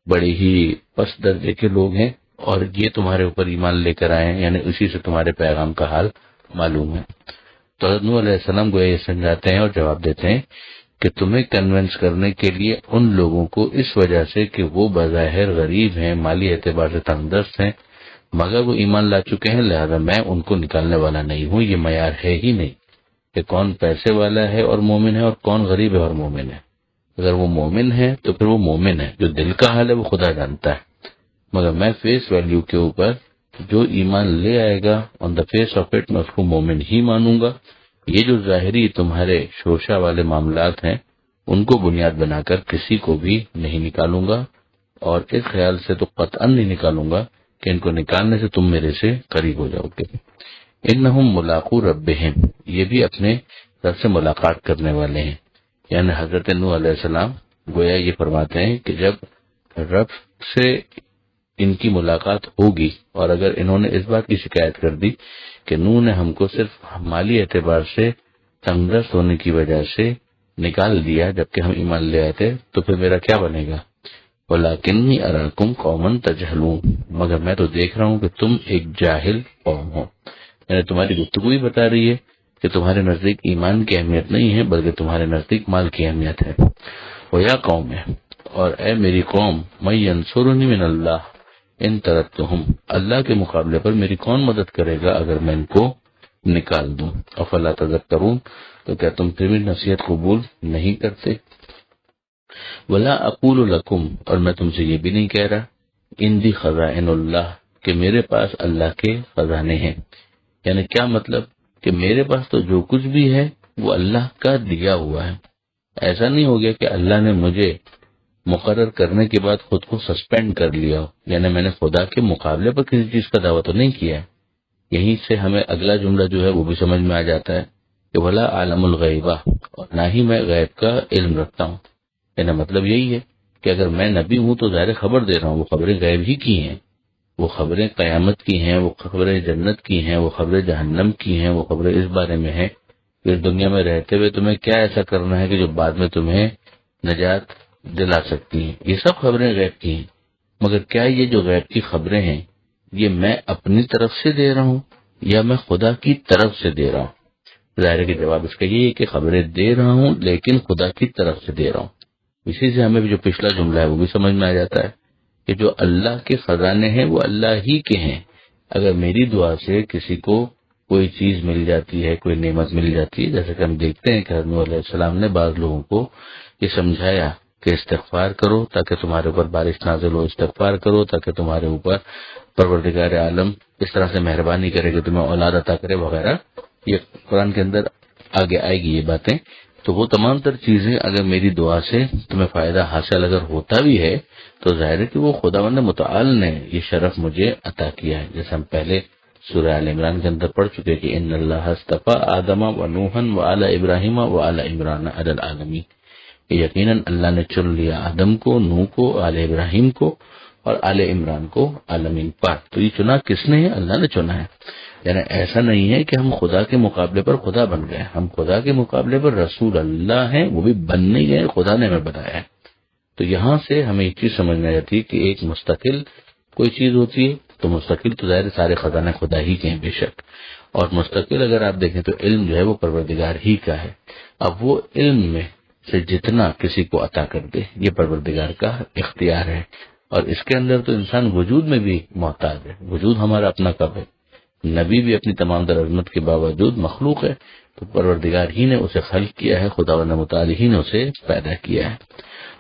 بڑی ہی پست درجے کے لوگ ہیں، اور یہ تمہارے اوپر ایمان لے کر آئے ہیں، یعنی اسی سے تمہارے پیغام کا حال معلوم ہے۔ تو حضرت نوح علیہ السلام کو یہ سمجھاتے ہیں اور جواب دیتے ہیں کہ تمہیں کنونس کرنے کے لیے ان لوگوں کو اس وجہ سے کہ وہ بظاہر غریب ہیں، مالی اعتبار سے تنگ دست ہیں، مگر وہ ایمان لا چکے ہیں، لہذا میں ان کو نکالنے والا نہیں ہوں۔ یہ معیار ہے ہی نہیں کہ کون پیسے والا ہے اور مومن ہے اور کون غریب ہے اور مومن ہے۔ اگر وہ مومن ہے تو پھر وہ مومن ہے، جو دل کا حال ہے وہ خدا جانتا ہے، مگر میں فیس ویلیو کے اوپر جو ایمان لے آئے گا آن دا فیس آف اٹ میں اس کو مومن ہی مانوں گا۔ یہ جو ظاہری تمہارے شوشہ والے معاملات ہیں ان کو بنیاد بنا کر کسی کو بھی نہیں نکالوں گا، اور اس خیال سے تو قطعاً نہیں نکالوں گا کہ ان کو نکالنے سے تم میرے سے قریب ہو جاؤ گے۔ انہم ملاقو ربہم، یہ بھی اپنے رب سے ملاقات کرنے والے ہیں، یعنی حضرت نوح علیہ السلام گویا یہ فرماتے ہیں کہ جب رب سے ان کی ملاقات ہوگی، اور اگر انہوں نے اس بات کی شکایت کر دی کہ نوح نے ہم کو صرف مالی اعتبار سے تنگ دست ہونے کی وجہ سے نکال دیا جبکہ ہم ایمان لے آئے تھے، تو پھر میرا کیا بنے گا؟ وَلَٰكِنِّي أَرَاكُمْ قَوْمًا تَجْهَلُونَ، مگر میں تو دیکھ رہا ہوں کہ تم ایک جاہل قوم ہو، یعنی تمہاری گفتگو ہی بتا رہی ہے کہ تمہارے نزدیک ایمان کی اہمیت نہیں ہے بلکہ تمہارے نزدیک مال کی اہمیت ہے۔ وَيَا قَوْمِ، اور اے میری قوم، مَن يَنصُرُنِي مِنَ اللَّهِ إِن طَرَدتُّهُمْ، اللہ کے مقابلے پر میری کون مدد کرے گا اگر میں ان کو نکال دوں؟ افلا تذکرون، تو کیا تم پھر بھی نصیحت قبول نہیں کرتے؟ ولا اقول لکم، اور میں تم سے یہ بھی نہیں کہہ رہا اندی خزائن اللہ، کہ میرے پاس اللہ کے خزانے ہیں، یعنی کیا مطلب کہ میرے پاس تو جو کچھ بھی ہے وہ اللہ کا دیا ہوا ہے۔ ایسا نہیں ہو گیا کہ اللہ نے مجھے مقرر کرنے کے بعد خود کو سسپینڈ کر لیا ہو، یعنی میں نے خدا کے مقابلے پر کسی چیز کا دعویٰ تو نہیں کیا ہے۔ یہیں سے ہمیں اگلا جملہ جو ہے وہ بھی سمجھ میں آ جاتا ہے کہ ولا عالم الغیبہ، اور نہ ہی میں غیب کا علم رکھتا ہوں، یعنی مطلب یہی ہے کہ اگر میں نبی ہوں تو ظاہر خبر دے رہا ہوں، وہ خبریں غیب ہی کی ہیں، وہ خبریں قیامت کی ہیں، وہ خبریں جنت کی ہیں، وہ خبریں جہنم کی ہیں، وہ خبریں اس بارے میں ہیں کہ اس دنیا میں رہتے ہوئے تمہیں کیا ایسا کرنا ہے کہ جو بعد میں تمہیں نجات دلا سکتی ہیں، یہ سب خبریں غیب کی ہیں۔ مگر کیا یہ جو غیب کی خبریں ہیں یہ میں اپنی طرف سے دے رہا ہوں یا میں خدا کی طرف سے دے رہا ہوں؟ ظاہر کے جواب اس کا یہ ہے کہ خبریں دے رہا ہوں لیکن خدا کی طرف سے دے رہا ہوں۔ اسی سے ہمیں جو پچھلا جملہ ہے وہ بھی سمجھ میں آ جاتا ہے کہ جو اللہ کے خزانے ہیں وہ اللہ ہی کے ہیں۔ اگر میری دعا سے کسی کو کوئی چیز مل جاتی ہے، کوئی نعمت مل جاتی ہے، جیسے کہ ہم دیکھتے ہیں کہ حضرت نوح علیہ السلام نے بعض لوگوں کو یہ سمجھایا کہ استغفار کرو تاکہ تمہارے اوپر بارش نازل ہو، استغفار کرو تاکہ تمہارے اوپر پروردگار عالم اس طرح سے مہربانی کرے کہ تمہیں اولاد عطا کرے وغیرہ، یہ قرآن کے اندر آگے آئے گی یہ باتیں۔ تو وہ تمام تر چیزیں اگر میری دعا سے تمہیں فائدہ حاصل اگر ہوتا بھی ہے تو ظاہر ہے کہ وہ خداوند متعال نے یہ شرف مجھے عطا کیا ہے، جیسے ہم پہلے سورہ آل عمران کے اندر پڑھ چکے کہ ان اللہ اصطفی آدم و نوحا و آل ابراہیم و آل عمران علی العالمین، یقیناً اللہ نے چن لیا آدم کو، نوح کو، آل ابراہیم کو اور آل عمران کو عالمین پر۔ تو یہ چنا کس نے ہے؟ اللہ نے چنا ہے۔ یعنی ایسا نہیں ہے کہ ہم خدا کے مقابلے پر خدا بن گئے، ہم خدا کے مقابلے پر رسول اللہ ہیں، وہ بھی بن نہیں گئے، خدا نے ہمیں بنایا ہے۔ تو یہاں سے ہمیں ایک چیز سمجھ میں آتی ہے کہ ایک مستقل کوئی چیز ہوتی ہے تو مستقل تو ظاہر سارے خزانے خدا ہی کے ہیں بے شک، اور مستقل اگر آپ دیکھیں تو علم جو ہے وہ پروردگار ہی کا ہے۔ اب وہ علم میں سے جتنا کسی کو عطا کر دے یہ پروردگار کا اختیار ہے، اور اس کے اندر تو انسان وجود میں بھی محتاج ہے۔ وجود ہمارا اپنا کب ہے؟ نبی بھی اپنی تمام در عظمت کے باوجود مخلوق ہے، تو پروردگار ہی نے اسے خلق کیا ہے، خداوند متعال ہی نے اسے پیدا کیا ہے۔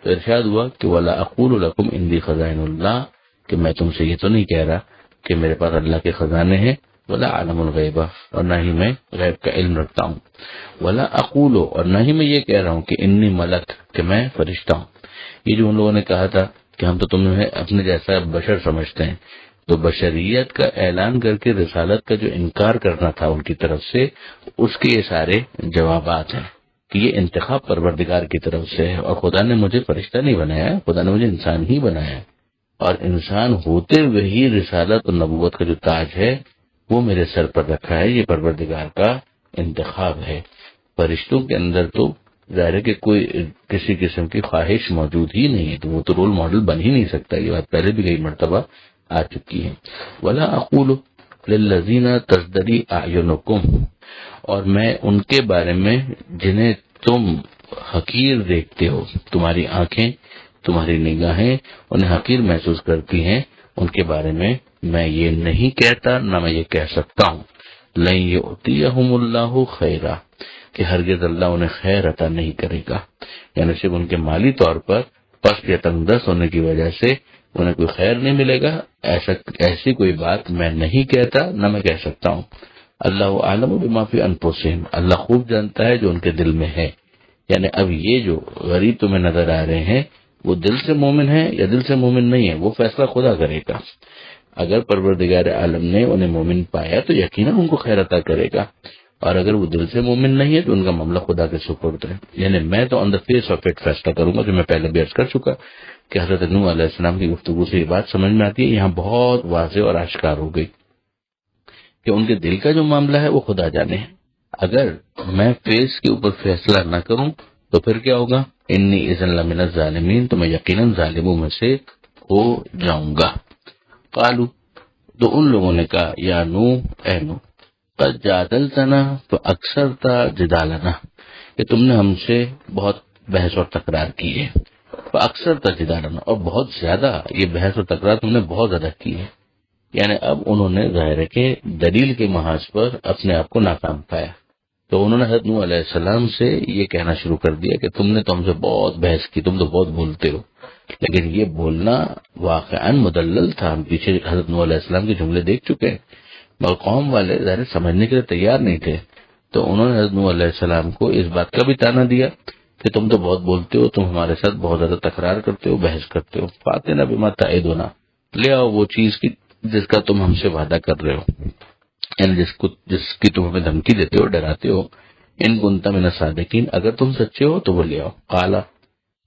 تو ارشاد ہوا کہ وَلَا أَقُولُ لَكُمْ عِنْدِي خَزَائِنُ اللَّهِ، کہ میں تم سے یہ تو نہیں کہہ رہا کہ میرے پاس اللہ کے خزانے ہیں، وَلَا أَعْلَمُ الْغَيْبَ، اور نہ ہی میں غیب کا علم رکھتا ہوں، وَلَا أَقُولُ، اور نہ ہی میں یہ کہہ رہا ہوں کہ انی ملک، کہ میں فرشتہ ہوں۔ یہ جو ان لوگوں نے کہا تھا کہ ہم تو تمہیں اپنے جیسا بشر سمجھتے ہیں، تو بشریت کا اعلان کر کے رسالت کا جو انکار کرنا تھا ان کی طرف سے، اس کے یہ سارے جوابات ہیں کہ یہ انتخاب پروردگار کی طرف سے ہے، اور خدا نے مجھے فرشتہ نہیں بنایا، خدا نے مجھے انسان ہی بنایا ہے، اور انسان ہوتے ہوئے ہی رسالت اور نبوت کا جو تاج ہے وہ میرے سر پر رکھا ہے، یہ پروردگار کا انتخاب ہے۔ فرشتوں کے اندر تو ظاہر ہے کہ کوئی کسی قسم کی خواہش موجود ہی نہیں ہے، تو وہ تو رول ماڈل بن ہی نہیں سکتا، یہ بات پہلے بھی کئی مرتبہ آ چکی ہے۔ وَلَا أَقُولُ لِلَّذِينَ تَزْدَرِي أَعْيُنُكُمْ، اور میں ان کے بارے میں جنہیں تم حقیر دیکھتے ہو، تمہاری آنکھیں، تمہاری نگاہیں انہیں حقیر محسوس کرتی ہیں، ان کے بارے میں یہ نہیں کہتا، نہ میں یہ کہہ سکتا ہوں لَن يُؤْتِيَهُمُ اللَّهُ خَيْرًا، کہ ہرگز اللہ انہیں خیر عطا نہیں کرے گا، یعنی صرف ان کے مالی طور پر پست یا تنگ دست ہونے کی وجہ سے انہیں کوئی خیر نہیں ملے گا، ایسی کوئی بات میں نہیں کہتا، نہ میں کہہ سکتا ہوں۔ اللہ عالم بما فی انفسہم، اللہ خوب جانتا ہے جو ان کے دل میں ہے۔ یعنی اب یہ جو غریب تمہیں نظر آ رہے ہیں وہ دل سے مومن ہیں یا دل سے مومن نہیں ہے، وہ فیصلہ خدا کرے گا۔ اگر پروردگار عالم نے انہیں مومن پایا تو یقیناً ان کو خیر عطا کرے گا، اور اگر وہ دل سے مومن نہیں ہے تو ان کا معاملہ خدا کے سپرد ہے۔ یعنی میں تو آن دا فیس آف اٹ فیصلہ کروں گا، جو میں پہلے بھی عرض کر چکا کہ حضرت نوح علیہ السلام کی گفتگو سے یہ بات سمجھ میں آتی ہے، یہاں بہت واضح اور آشکار ہو گئی کہ ان کے دل کا جو معاملہ ہے وہ خدا جانے ہے۔ اگر میں فیس کے اوپر فیصلہ نہ کروں تو پھر کیا ہوگا؟ انی اذن لمن الظالمین، تو میں یقیناً ظالموں میں سے ہو جاؤں گا۔ قالو، تو ان لوگوں نے کہا یا نوح، اے نوح، قد جادلتنا، تو اکثر تھا جدالنا، کہ تم نے ہم سے بہت بحث اور تکرار کی ہے، اکثر تھا جدالنا، اور بہت زیادہ یہ بحث اور تکرار تم نے بہت زیادہ کی ہے۔ یعنی اب انہوں نے ظاہر ہے کہ دلیل کے محاذ پر اپنے آپ کو ناکام پایا، تو انہوں نے حضرت نوح علیہ السلام سے یہ کہنا شروع کر دیا کہ تم نے تو ہم سے بہت بحث کی، تم تو بہت بولتے ہو، لیکن یہ بولنا واقعاً مدلل تھا۔ ہم پیچھے حضرت نوح علیہ السلام کے جملے دیکھ چکے ہیں، مگر قوم والے ظاہر سمجھنے کے لیے تیار نہیں تھے، تو انہوں نے حضرت نوح علیہ السلام کو اس بات کا بھی تانا دیا کہ تم تو بہت بولتے ہو، تم ہمارے ساتھ بہت زیادہ تکرار کرتے ہو، بحث کرتے ہو، فاتنا بما تعدنا، لے آؤ وہ چیز کی جس کا تم ہم سے وعدہ کر رہے ہو، یعنی جس کی تم ہمیں دھمکی دیتے ہو، ڈراتے ہو، ان کنت من الصادقین، اگر تم سچے ہو تو وہ لے آؤ۔ قالا،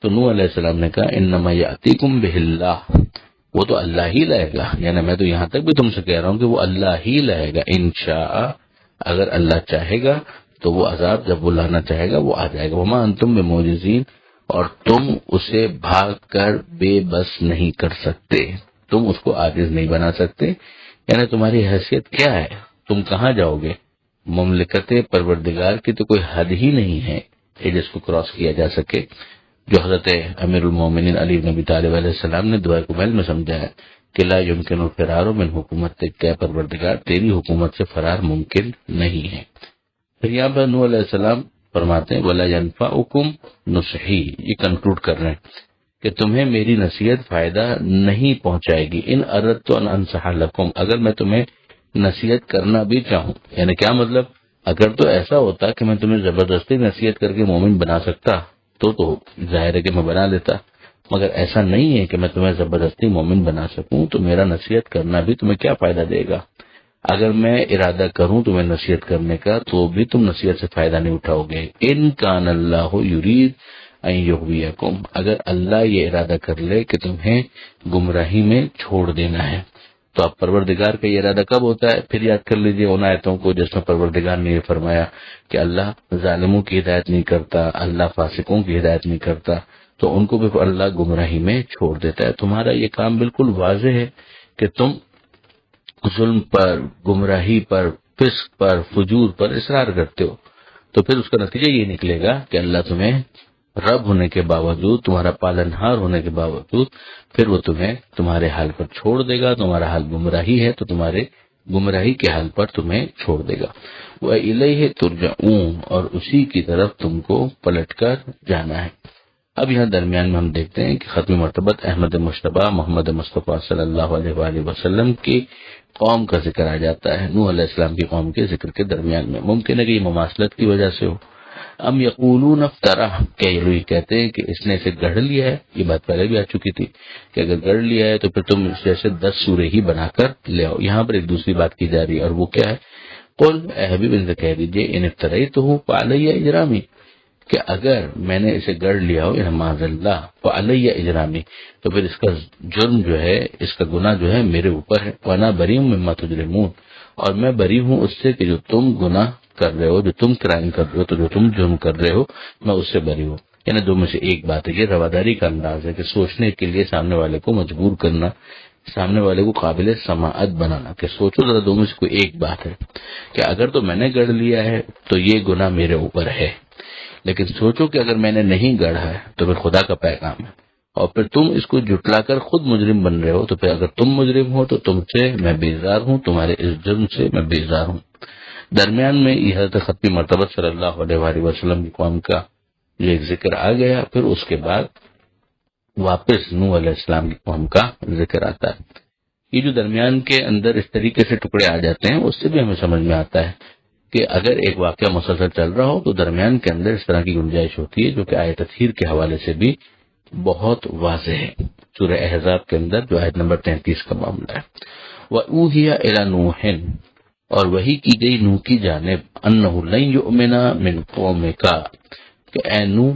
تو نوح علیہ السلام نے کہا انما یاتیکم بہ اللہ، وہ تو اللہ ہی لائے گا، یعنی میں تو یہاں تک بھی تم سے کہہ رہا ہوں کہ وہ اللہ ہی لائے گا، انشاء، اگر اللہ چاہے گا تو وہ عذاب جب وہ لانا چاہے گا وہ آ جائے گا۔ وما انتم بمعجزین، اور تم اسے بھاگ کر بے بس نہیں کر سکتے، تم اس کو عاجز نہیں بنا سکتے، یعنی تمہاری حیثیت کیا ہے، تم کہاں جاؤ گے؟ مملکت پروردگار کی تو کوئی حد ہی نہیں ہے کہ جس کو کراس کیا جا سکے، جو حضرت امیر المومنین علی بن ابی طالب علیہ السلام نے دعائے کمیل میں سمجھا ہے کہ لا یمکن الفرار من حکومت، کہ پروردگار تیری حکومت سے فرار ممکن نہیں ہے۔ پھر یہاں پر نوح علیہ السلام فرماتے ہیں ولا ینفعکم نصحی، یہ کنکلوڈ کر رہے ہیں کہ تمہیں میری نصیحت فائدہ نہیں پہنچائے گی، ان اردت ان انصح لکم، اگر میں تمہیں نصیحت کرنا بھی چاہوں، یعنی کیا مطلب؟ اگر تو ایسا ہوتا کہ میں تمہیں زبردستی نصیحت کر کے مومن بنا سکتا تو ظاہر ہے کہ میں بنا لیتا، مگر ایسا نہیں ہے کہ میں تمہیں زبردستی مومن بنا سکوں، تو میرا نصیحت کرنا بھی تمہیں کیا فائدہ دے گا؟ اگر میں ارادہ کروں تمہیں نصیحت کرنے کا تو بھی تم نصیحت سے فائدہ نہیں اٹھاؤ گے۔ ان کان اللہ یرید ان یغویکم، اگر اللہ یہ ارادہ کر لے کہ تمہیں گمراہی میں چھوڑ دینا ہے، تو اب پروردگار کا یہ ارادہ کب ہوتا ہے؟ پھر یاد کر لیجئے ان آیتوں کو جس میں پروردگار نے یہ فرمایا کہ اللہ ظالموں کی ہدایت نہیں کرتا، اللہ فاسقوں کی ہدایت نہیں کرتا، تو ان کو بھی اللہ گمراہی میں چھوڑ دیتا ہے۔ تمہارا یہ کام بالکل واضح ہے کہ تم ظلم پر، گمراہی پر، فسق پر، فجور پر اصرار کرتے ہو، تو پھر اس کا نتیجہ یہ نکلے گا کہ اللہ تمہیں رب ہونے کے باوجود، تمہارا پالنہار ہونے کے باوجود، پھر وہ تمہیں تمہارے حال پر چھوڑ دے گا، تمہارا حال گمراہی ہے تو تمہارے گمراہی کے حال پر تمہیں چھوڑ دے گا۔ وَإِلَيْهِ تُرْجَعُونَ، اور اسی کی طرف تم کو پلٹ کر جانا ہے۔ اب یہاں درمیان میں ہم دیکھتے ہیں کہ ختم مرتبت احمد مجتبی محمد مصطفیٰ صلی اللہ علیہ وآلہ وسلم کی قوم کا ذکر آ جاتا ہے، نوح علیہ السلام کی قوم کے ذکر کے درمیان میں۔ ممکن ہے کہ یہ مماثلت کی وجہ سے ہو۔ ام یقولون افترا، کیا یہ لوگ کہتے ہیں کہ اس نے اسے گڑھ لیا ہے؟ یہ بات پہلے بھی آ چکی تھی کہ اگر گڑھ لیا ہے تو پھر تم اس جیسے 10 سورے ہی بنا کر لے آؤ۔ یہاں پر ایک دوسری بات کی جا رہی ہے، اور وہ کیا ہے؟ قل، اے حبیب ان سے کہہ دیجئے، ان افتریتہ فعلی اجرامی، کہ اگر میں نے اسے گڑھ لیا ہو معاذ اللہ فعلی اجرامی، تو پھر اس کا جرم جو ہے، اس کا گناہ جو ہے میرے اوپر ہے۔ وانا بری مما تجرمون، اور میں بری ہوں اس سے کہ جو تم گناہ کر رہے ہو، جو تم کرائم کر رہے ہو، تو جو تم جرم کر رہے ہو میں اس سے بری ہوں۔ یعنی دو میں سے ایک بات ہے، یہ رواداری کا انداز ہے کہ سوچنے کے لیے سامنے والے کو مجبور کرنا، سامنے والے کو قابل سماعت بنانا، کہ سوچو ذرا دو میں سے کوئی ایک بات ہے کہ اگر تو میں نے گڑھ لیا ہے تو یہ گناہ میرے اوپر ہے، لیکن سوچو کہ اگر میں نے نہیں گڑھا ہے تو پھر خدا کا پیغام ہے، اور پھر تم اس کو جھٹلا کر خود مجرم بن رہے ہو، تو پھر اگر تم مجرم ہو تو تم سے میں بیزار ہوں، تمہارے اس جرم سے میں بیزار ہوں۔ درمیان میں یہ حضرت ختم مرتبہ صلی اللہ علیہ وآلہ وسلم کی قوم کا جو ایک ذکر آ گیا، پھر اس کے بعد واپس نوح علیہ السلام کی قوم کا ذکر آتا ہے۔ یہ جو درمیان کے اندر اس طریقے سے ٹکڑے آ جاتے ہیں، اس سے بھی ہمیں سمجھ میں آتا ہے کہ اگر ایک واقعہ مسلسل چل رہا ہو تو درمیان کے اندر اس طرح کی گنجائش ہوتی ہے، جو کہ آیت تطہیر کے حوالے سے بھی بہت واضح ہے۔ سورہ احزاب کے اندر جو آیت نمبر 33 کا معاملہ ہے، وَأُوحِيَ إِلَى نُوحٍ، اور وحی کی گئی نوح کی جانب، أَنَّهُ لَن يُؤْمِنَ مِن قَوْمِكَ، کہ اے نوح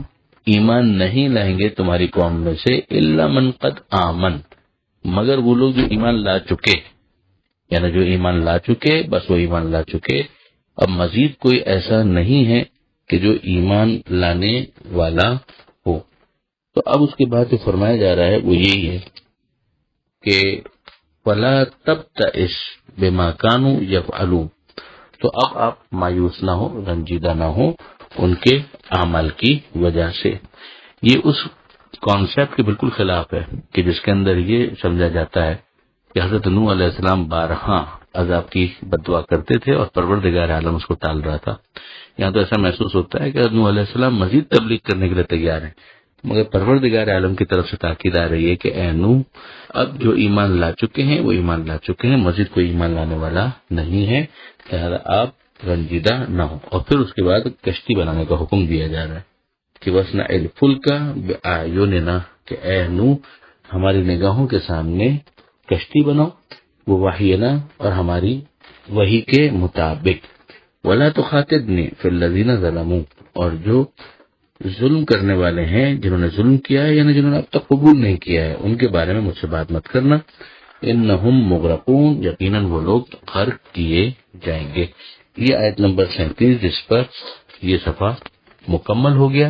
ایمان نہیں لائیں گے تمہاری قوم میں سے، إِلَّا مَن قَدْ آمَن، مگر وہ لوگ جو ایمان لا چکے، یعنی جو ایمان لا چکے بس وہ ایمان لا چکے، اب مزید کوئی ایسا نہیں ہے کہ جو ایمان لانے والا ہو۔ تو اب اس کے بعد جو فرمایا جا رہا ہے وہ یہی ہے کہ فَلَا تَبْتَئِسْ بِمَا كَانُوا يَفْعَلُونَ، تو اب آپ مایوس نہ ہو، رنجیدہ نہ ہو ان کے اعمال کی وجہ سے۔ یہ اس کانسیپٹ کے بالکل خلاف ہے کہ جس کے اندر یہ سمجھا جاتا ہے کہ حضرت نوح علیہ السلام بارہا عذاب کی بددعا کرتے تھے اور پروردگار عالم اس کو ٹال رہا تھا۔ یہاں تو ایسا محسوس ہوتا ہے کہ حضرت نوح علیہ السلام مزید تبلیغ کرنے کے لیے تیار ہیں، مگر پروردگار عالم کی طرف سے تاکید آ رہی ہے کہ اے نوح اب جو ایمان لا چکے ہیں وہ ایمان لا چکے ہیں، مزید کوئی ایمان لانے والا نہیں ہے، لہذا آپ رنجیدہ نہ ہو۔ اور پھر اس کے بعد کشتی بنانے کا حکم دیا جا رہا ہے کہ وَاصْنَعِ الْفُلْكَ بِأَعْيُنِنَا، کہ اے نوح ہماری نگاہوں کے سامنے کشتی بناؤ، وہ وحینا اور ہماری وحی کے مطابق، وَلَا تُخَاطِبْنِي فِي الَّذِينَ ظَلَمُوا، اور جو ظلم کرنے والے ہیں، جنہوں نے ظلم کیا ہے یعنی جنہوں نے اب تک قبول نہیں کیا ہے، ان کے بارے میں مجھ سے بات مت کرنا، اِنَّهُمْ مُغْرَقُونَ، یقیناً وہ لوگ غرق کیے جائیں گے۔ یہ آیت نمبر 37 جس پر یہ صفحہ مکمل ہو گیا۔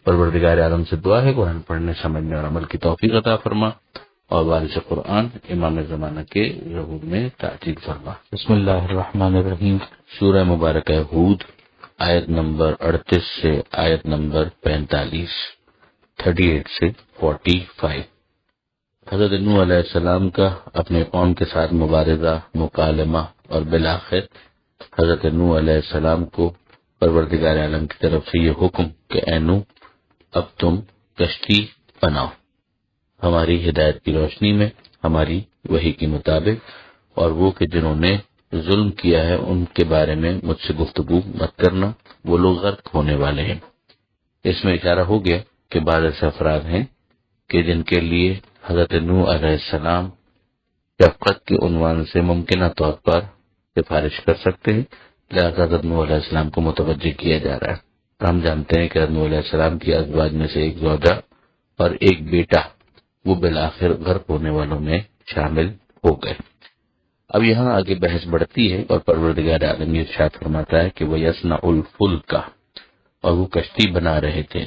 پروردگار عالم سے دعا ہے قرآن پڑھنے، سمجھنے اور عمل کی توفیق عطا فرما، اور وارث قرآن امام زمانہ کے ظہور میں تاکید فرما۔ بسم اللہ الرحمن الرحیم۔ سورہ مبارکہ ہود، آیت نمبر 38 سے آیت نمبر 45، 38 سے 45۔ حضرت نوح علیہ السلام کا اپنے قوم کے ساتھ مبارزہ، مکالمہ، اور بالآخر حضرت نوح علیہ السلام کو پروردگار عالم کی طرف سے یہ حکم کہ اے نوح اب تم کشتی بناؤ ہماری ہدایت کی روشنی میں، ہماری وحی کے مطابق، اور وہ کہ جنہوں نے ظلم کیا ہے ان کے بارے میں مجھ سے گفتگو مت کرنا، وہ لوگ غرق ہونے والے ہیں۔ اس میں اشارہ ہو گیا کہ بعض ایسے افراد ہیں کہ جن کے لیے حضرت نوح علیہ السلام شفقت کے عنوان سے ممکنہ طور پر سفارش کر سکتے ہیں، لہذا حضرت نوح علیہ السلام کو متوجہ کیا جا رہا ہے۔ ہم جانتے ہیں کہ حضرت نوح علیہ السلام کی ازواج میں سے ایک زوجہ اور ایک بیٹا وہ بالآخر غرق ہونے والوں میں شامل ہو گئے۔ اب یہاں آگے بحث بڑھتی ہے اور پروردگار عالم یہ ارشاد فرماتا ہے کہ وَيَصْنَعُ الْفُلْكَ، اور وہ کشتی بنا رہے تھے،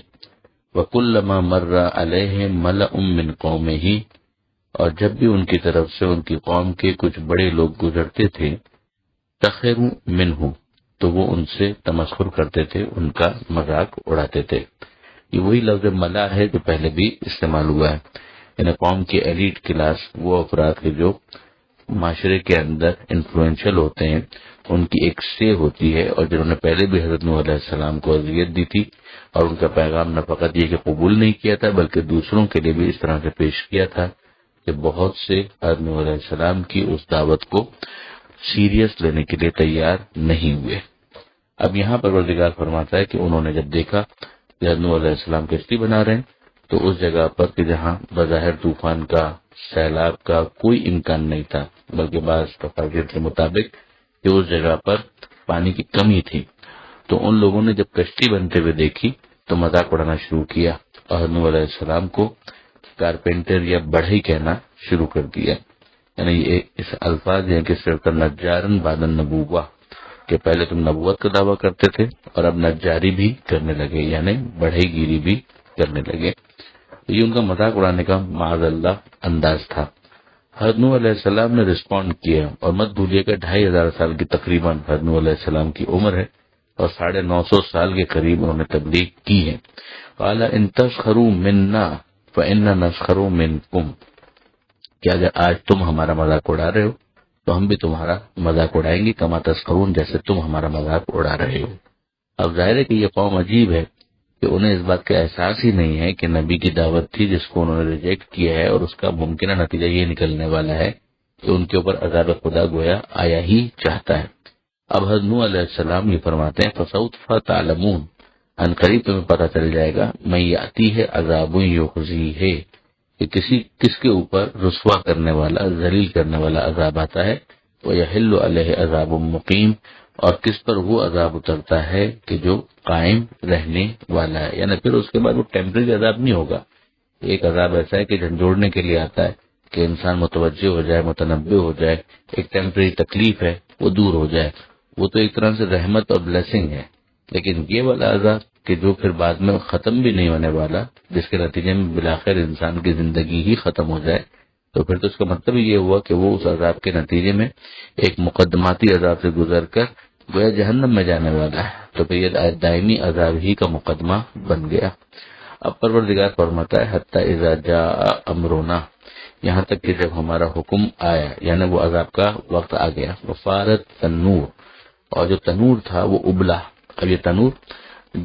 وَكُلَّمَا مَرَّ عَلَيْهِ مَلَأٌ مِّن قَوْمِهِ، اور جب بھی ان کی طرف سے ان کی قوم کے کچھ بڑے لوگ گزرتے تھے، سَخِرُوا مِنْهُ، تو وہ ان سے تمسخر کرتے تھے، ان کا مذاق اڑاتے تھے۔ یہ وہی لفظ ملا ہے جو پہلے بھی استعمال ہوا ہے، یعنی قوم کی ایلیٹ کلاس، وہ افراد کے جو معاشرے کے اندر انفلوئنشل ہوتے ہیں ان کی ایک سے ہوتی ہے، اور جنہوں نے پہلے بھی حضرت نوح علیہ السلام کو اذیت دی تھی اور ان کا پیغام نہ فقط یہ کہ قبول نہیں کیا تھا بلکہ دوسروں کے لیے بھی اس طرح سے پیش کیا تھا کہ بہت سے حضرت نوح علیہ السلام کی اس دعوت کو سیریس لینے کے لیے تیار نہیں ہوئے۔ اب یہاں پروردگار فرماتا ہے کہ انہوں نے جب دیکھا کہ حضرت نوح علیہ السلام کشتی بنا رہے ہیں تو اس جگہ پر کہ جہاں بظاہر طوفان کا، سیلاب کا کوئی امکان نہیں تھا، بلکہ بعض تفاسیر کے مطابق کہ اس جگہ پر پانی کی کمی تھی، تو ان لوگوں نے جب کشتی بنتے ہوئے دیکھی تو مذاق اڑانا شروع کیا اور حضرت نوح علیہ السلام کو کارپینٹر یا بڑھئی کہنا شروع کر دیا۔ یعنی یہ اس الفاظ ہیں کہ صرف نجارن بعد النبوہ، کہ پہلے تم نبوت کا دعویٰ کرتے تھے اور اب نجاری بھی کرنے لگے، یعنی بڑھئی گیری بھی کرنے لگے۔ یہ ان کا مذاق اڑانے کا معاذ اللہ انداز تھا۔ حضرت نوح علیہ السلام نے رسپونڈ کیا، اور مت بھولیے کہ 2500 سال کی تقریباً حضرت نوح علیہ السلام کی عمر ہے اور 950 سال کے قریب انہوں نے تبلیغ کی ہے۔ قال ان تسخروا منا فإنا نسخر منکم، کہ اگر آج تم ہمارا مذاق اڑا رہے ہو تو ہم بھی تمہارا مذاق اڑائیں گے، کما تسخرون، جیسے تم ہمارا مذاق اڑا رہے ہو۔ اب ظاہر ہے کہ یہ قوم عجیب ہے کہ انہیں اس بات کا احساس ہی نہیں ہے کہ نبی کی دعوت تھی جس کو انہوں نے ریجیکٹ کیا ہے، اور اس کا ممکنہ نتیجہ یہ نکلنے والا ہے کہ ان کے اوپر عذاب خدا گویا آیا ہی چاہتا ہے۔ اب حضرت نوح علیہ السلام یہ فرماتے ہیں فسوف تعلمون، ان قریب تمہیں پتہ چل جائے گا، میں یاتی ہے عذاب یخزی ہے، کہ کس کے اوپر رسوا کرنے والا، ذلیل کرنے والا عذاب آتا ہے، ویحل علیہ عذاب مقیم، اور کس پر وہ عذاب اترتا ہے کہ جو قائم رہنے والا ہے، یعنی پھر اس کے بعد وہ ٹیمپریری عذاب نہیں ہوگا۔ ایک عذاب ایسا ہے کہ جھنجھوڑنے کے لیے آتا ہے کہ انسان متوجہ ہو جائے، متنبہ ہو جائے، ایک ٹیمپریری تکلیف ہے وہ دور ہو جائے، وہ تو ایک طرح سے رحمت اور بلیسنگ ہے۔ لیکن یہ والا عذاب کہ جو پھر بعد میں ختم بھی نہیں ہونے والا، جس کے نتیجے میں بالآخر انسان کی زندگی ہی ختم ہو جائے، تو پھر تو اس کا مطلب یہ ہوا کہ وہ اس عذاب کے نتیجے میں ایک مقدماتی عذاب سے گزر کر گویا جہنم میں جانے والا ہے، تو پھر یہ دائمی عذاب ہی کا مقدمہ بن گیا۔ اب پروردگار فرماتا ہے حتی اذا جاء امرنا، یہاں تک کہ جب ہمارا حکم آیا، یعنی وہ عذاب کا وقت آ گیا، وفارت تنور، اور جو تنور تھا وہ ابلا۔ اب یہ تنور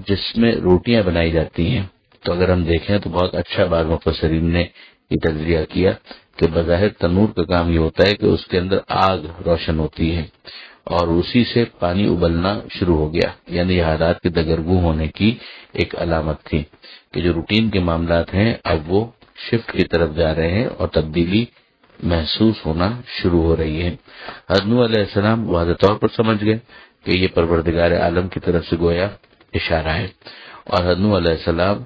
جس میں روٹیاں بنائی جاتی ہیں، تو اگر ہم دیکھیں تو بہت اچھا بعض مفسرین نے یہ تجزیہ کیا کہ بظاہر تنور کا کام یہ ہوتا ہے کہ اس کے اندر آگ روشن ہوتی ہے اور اسی سے پانی ابلنا شروع ہو گیا، یعنی یہ حالات کے دگرگوں ہونے کی ایک علامت تھی کہ جو روٹین کے معاملات ہیں اب وہ شفٹ کی طرف جا رہے ہیں اور تبدیلی محسوس ہونا شروع ہو رہی ہے۔ حضرت نوح علیہ السلام واضح طور پر سمجھ گئے کہ یہ پروردگار عالم کی طرف سے گویا اشارہ ہے، اور حضرت نوح علیہ السلام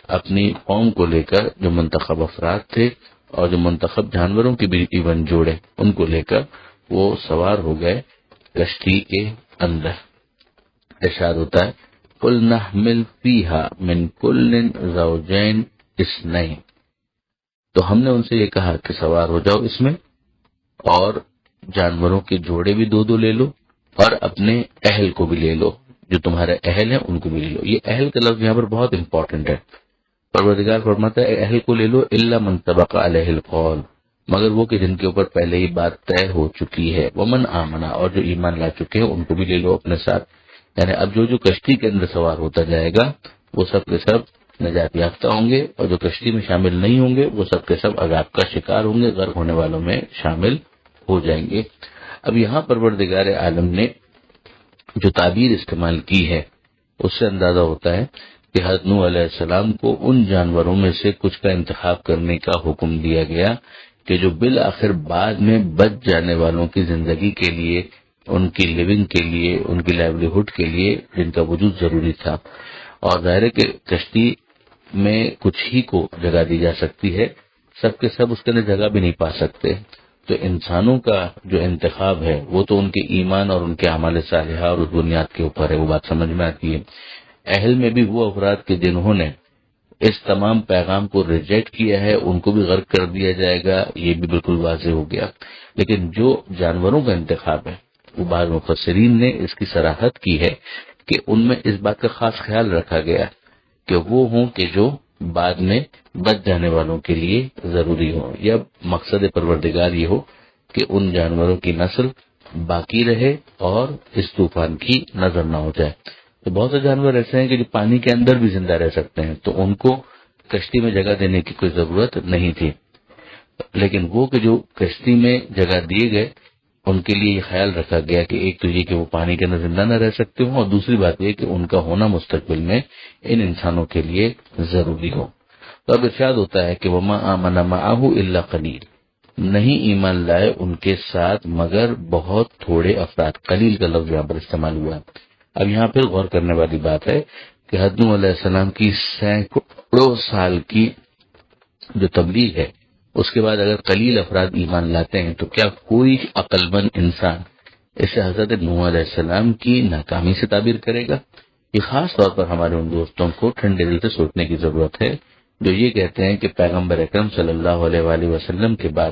اپنی قوم کو لے کر جو منتخب افراد تھے اور جو منتخب جانوروں کی بھی ایون جوڑے، ان کو لے کر وہ سوار ہو گئے کشتی کے اندر۔ ارشاد ہوتا ہے قُلْ نَحْمِلْ فِيهَا مِنْ كُلٍّ زَوْجَيْنِ اثْنَيْنِ، تو ہم نے ان سے یہ کہا کہ سوار ہو جاؤ اس میں، اور جانوروں کے جوڑے بھی دو لے لو، اور اپنے اہل کو بھی لے لو، جو تمہارے اہل ہیں ان کو بھی لے لو۔ یہ اہل کا لفظ یہاں پر بہت امپورٹنٹ ہے۔ پروردگار فرماتا ہے اہل کو لے لو الا من سبق علیہ القول، مگر وہ کہ جن کے اوپر پہلے ہی بات طے ہو چکی ہے، ومن آمنا، اور جو ایمان لا چکے ہیں ان کو بھی لے لو اپنے ساتھ۔ یعنی اب جو کشتی کے اندر سوار ہوتا جائے گا وہ سب کے سب نجات یافتہ ہوں گے، اور جو کشتی میں شامل نہیں ہوں گے وہ سب کے سب عذاب کا شکار ہوں گے، غرق ہونے والوں میں شامل ہو جائیں گے۔ اب یہاں پروردگار عالم نے جو تعبیر استعمال کی ہے اس سے اندازہ ہوتا ہے کہ حضرت نوح علیہ السلام کو ان جانوروں میں سے کچھ کا انتخاب کرنے کا حکم دیا گیا کہ جو بالآخر بعد میں بچ جانے والوں کی زندگی کے لیے، ان کی لیونگ کے لیے، ان کی لائیولیہڈ کے لیے جن کا وجود ضروری تھا۔ اور ظاہر ہے کہ کشتی میں کچھ ہی کو جگہ دی جا سکتی ہے، سب کے سب اس کے اندر جگہ بھی نہیں پا سکتے، تو انسانوں کا جو انتخاب ہے وہ تو ان کے ایمان اور ان کے اعمال صالحہ اور اس بنیاد کے اوپر ہے، وہ بات سمجھ میں آتی ہے۔ اہل میں بھی وہ افراد کے جنہوں نے اس تمام پیغام کو ریجیکٹ کیا ہے ان کو بھی غرق کر دیا جائے گا، یہ بھی بالکل واضح ہو گیا۔ لیکن جو جانوروں کا انتخاب ہے وہ بعض مفسرین نے اس کی صراحت کی ہے کہ ان میں اس بات کا خاص خیال رکھا گیا کہ وہ ہوں کہ جو بعد میں بچ جانے والوں کے لیے ضروری ہو، یا مقصد پروردگار یہ ہو کہ ان جانوروں کی نسل باقی رہے اور اس طوفان کی نظر نہ ہو جائے۔ تو بہت سے جانور ایسے ہیں کہ جو پانی کے اندر بھی زندہ رہ سکتے ہیں، تو ان کو کشتی میں جگہ دینے کی کوئی ضرورت نہیں تھی، لیکن وہ کہ جو کشتی میں جگہ دیے گئے ان کے لیے یہ خیال رکھا گیا کہ ایک تو یہ کہ وہ پانی کے اندر زندہ نہ رہ سکتے ہوں، اور دوسری بات یہ کہ ان کا ہونا مستقبل میں ان انسانوں کے لیے ضروری ہو۔ تو اب ارشاد ہوتا ہے کہ وما آمن معه الا قلیل، نہیں ایمان لائے ان کے ساتھ مگر بہت تھوڑے افراد۔ قلیل کا لفظ یہاں پر استعمال ہوا ہے۔ اب یہاں پھر غور کرنے والی بات ہے کہ حضرت نوح علیہ السلام کی سینکڑوں سال کی جو تبلیغ ہے، اس کے بعد اگر قلیل افراد ایمان لاتے ہیں تو کیا کوئی عقل مند انسان اسے حضرت نوح علیہ السلام کی ناکامی سے تعبیر کرے گا؟ یہ خاص طور پر ہمارے ان دوستوں کو ٹھنڈے دل سے سوچنے کی ضرورت ہے جو یہ کہتے ہیں کہ پیغمبر اکرم صلی اللہ علیہ وآلہ وسلم کے بعد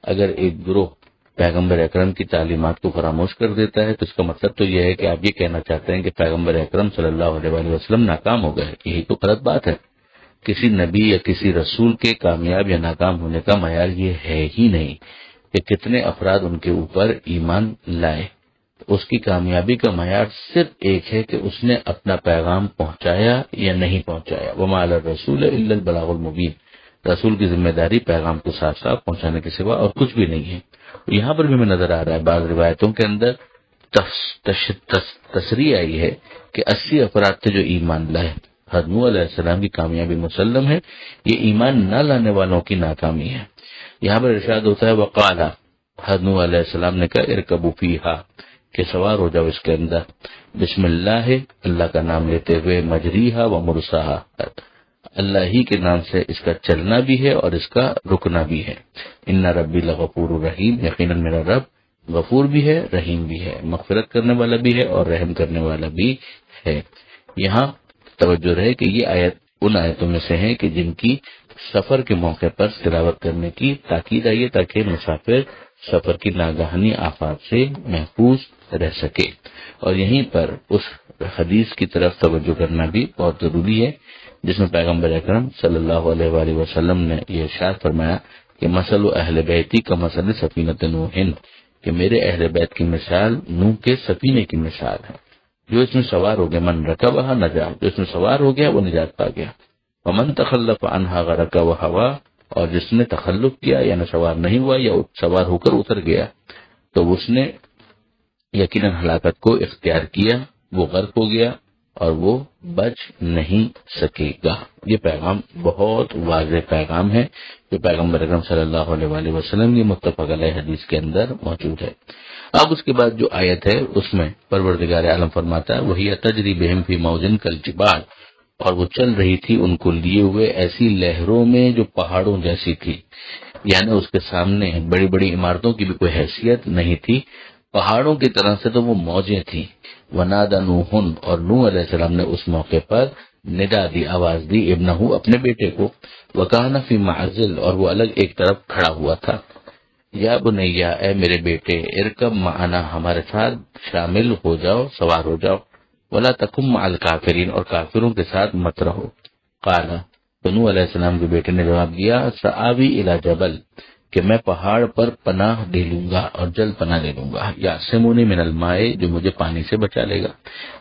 اگر ایک گروہ پیغمبر اکرم کی تعلیمات کو فراموش کر دیتا ہے تو اس کا مطلب تو یہ ہے کہ آپ یہ کہنا چاہتے ہیں کہ پیغمبر اکرم صلی اللہ علیہ وآلہ وسلم ناکام ہو گئے۔ یہی تو غلط بات ہے۔ کسی نبی یا کسی رسول کے کامیاب یا ناکام ہونے کا معیار یہ ہے ہی نہیں کہ کتنے افراد ان کے اوپر ایمان لائے۔ اس کی کامیابی کا معیار صرف ایک ہے کہ اس نے اپنا پیغام پہنچایا یا نہیں پہنچایا۔ وما علی الرسول الا البلاغ المبین، رسول کی ذمہ داری پیغام کو صاف صاف پہنچانے کے سوا اور کچھ بھی نہیں ہے۔ یہاں پر بھی ہمیں نظر آ رہا ہے بعض روایتوں کے اندر تصریح آئی ہے کہ 80 افراد تھے جو ایمان لائے۔ حضرت نوح علیہ السلام کی کامیابی مسلم ہے، یہ ایمان نہ لانے والوں کی ناکامی ہے۔ یہاں پر ارشاد ہوتا ہے وقال، حضرت نوح علیہ السلام نے کہا ارکبوا فیہا، کہ سوار ہو جاؤ اس کے اندر، بسم اللہ، اللہ کا نام لیتے ہوئے، مجریہا و مرساہا، اللہ ہی کے نام سے اس کا چلنا بھی ہے اور اس کا رکنا بھی ہے۔ ان ربی لغفور رحیم، یقیناً میرا رب غفور بھی ہے رحیم بھی ہے، مغفرت کرنے والا بھی ہے اور رحم کرنے والا بھی ہے۔ یہاں توجہ رہے کہ یہ آیت ان آیتوں میں سے ہیں کہ جن کی سفر کے موقع پر تلاوت کرنے کی تاکید آئی ہے تاکہ مسافر سفر کی ناگہانی آفات سے محفوظ رہ سکے۔ اور یہیں پر اس حدیث کی طرف توجہ کرنا بھی بہت ضروری ہے جس میں پیغمبر اکرم صلی اللہ علیہ وآلہ وسلم نے یہ ارشاد فرمایا کہ مثل اہل بیتی کا مثل سفینۃ نوح، کہ میرے اہل بیت کی مثال نوح کے سفینے کی مثال ہے۔ جو اس میں سوار ہو گیا، من رکبہا نجا، جو اس میں سوار ہو گیا وہ نجات پا گیا۔ ومن تخلف عنہا غرق وہوا، اور جس نے تخلف کیا یعنی سوار نہیں ہوا یا سوار ہو کر اتر گیا تو اس نے یقیناً ہلاکت کو اختیار کیا، وہ غرق ہو گیا اور وہ بچ نہیں سکے گا۔ یہ پیغام بہت واضح پیغام ہے جو پیغمبر اکرم صلی اللہ علیہ وآلہ وسلم کی متفق علیہ حدیث کے اندر موجود ہے۔ اب اس کے بعد جو آیت ہے اس میں پروردگار عالم فرماتا ہے وہی تجری بہم فی موج کالجبال، اور وہ چل رہی تھی ان کو لیے ہوئے ایسی لہروں میں جو پہاڑوں جیسی تھی، یعنی اس کے سامنے بڑی بڑی عمارتوں کی بھی کوئی حیثیت نہیں تھی، پہاڑوں کی طرح سے تو وہ موجیں تھیں۔ ونادى نوح، اور نوح علیہ السلام نے اس موقع پر ندا دی، آواز دی، ابنہ، اپنے بیٹے کو، وکان فی معزل، اور وہ الگ ایک طرف کھڑا ہوا تھا، یا بنیا، اے میرے بیٹے، ارکب معنا، ہمارے ساتھ شامل ہو جاؤ، سوار ہو جاؤ، ولا تکن مع الکافرین، اور کافروں کے ساتھ مت رہو۔ قال، تو نوح علیہ السلام کے بیٹے نے جواب دیا، سآوی الی جبل، کہ میں پہاڑ پر پناہ لے لوں گا اور جلد پناہ لے لوں گا، یعصمنی من الماء، جو مجھے پانی سے بچا لے گا۔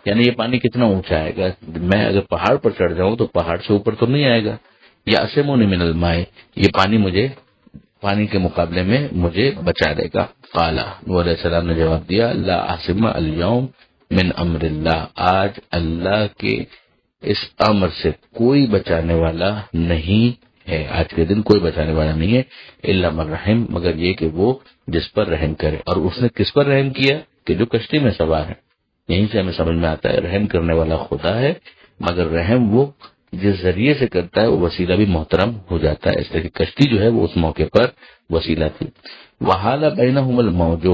یعنی یہ پانی کتنا اونچا آئے گا، میں اگر پہاڑ پر چڑھ جاؤں تو پہاڑ سے اوپر تو نہیں آئے گا، یعصمنی من الماء، یہ پانی مجھے، پانی کے مقابلے میں مجھے بچا لے گا۔ قال، نوح علیہ السلام نے جواب دیا، لا عاصم اليوم من امر اللہ، آج اللہ کے اس امر سے کوئی بچانے والا نہیں ہے، آج کے دن کوئی بچانے والا نہیں ہے، الا من رحم، مگر یہ کہ وہ جس پر رحم کرے۔ اور اس نے کس پر رحم کیا؟ کہ جو کشتی میں سوار ہے۔ یہیں سے ہمیں سمجھ میں آتا ہے رحم کرنے والا خدا ہے، مگر رحم وہ جس ذریعے سے کرتا ہے وہ وسیلہ بھی محترم ہو جاتا ہے، اس لیے کہ کشتی جو ہے وہ اس موقع پر وسیلہ تھی۔ وحال بینہم الموج،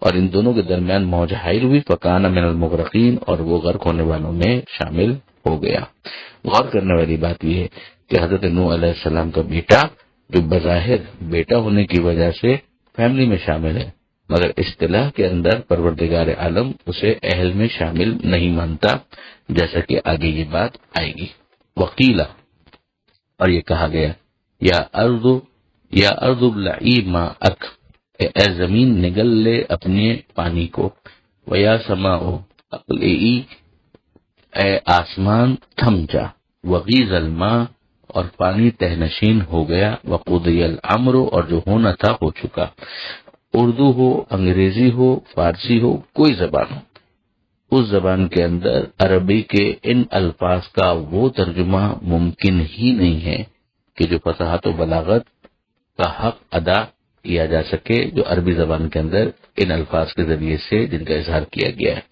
اور ان دونوں کے درمیان موج حائل ہوئی، فکان من المغرقین، اور وہ غرق ہونے والوں میں شامل ہو گیا۔ غور کرنے والی بات یہ ہے کہ حضرت نوح علیہ السلام کا بیٹا جو بظاہر بیٹا ہونے کی وجہ سے فیملی میں شامل ہے، مگر اصطلاح کے اندر پروردگار عالم اسے اہل میں شامل نہیں مانتا، جیسا کہ آگے یہ بات آئے گی۔ وقیلا، اور یہ کہا گیا، یا ارض ابلعی ماءک، کہ اے زمین نگل لے اپنے پانی کو، ویا سماؤ اقلعی، اے آسمان تھم جا، وغیظ الماء، اور پانی تہنشین ہو گیا، وقضی الامر، اور جو ہونا تھا ہو چکا۔ اردو ہو، انگریزی ہو، فارسی ہو، کوئی زبان ہو، اس زبان کے اندر عربی کے ان الفاظ کا وہ ترجمہ ممکن ہی نہیں ہے کہ جو فصاحت و بلاغت کا حق ادا کیا جا سکے، جو عربی زبان کے اندر ان الفاظ کے ذریعے سے جن کا اظہار کیا گیا ہے۔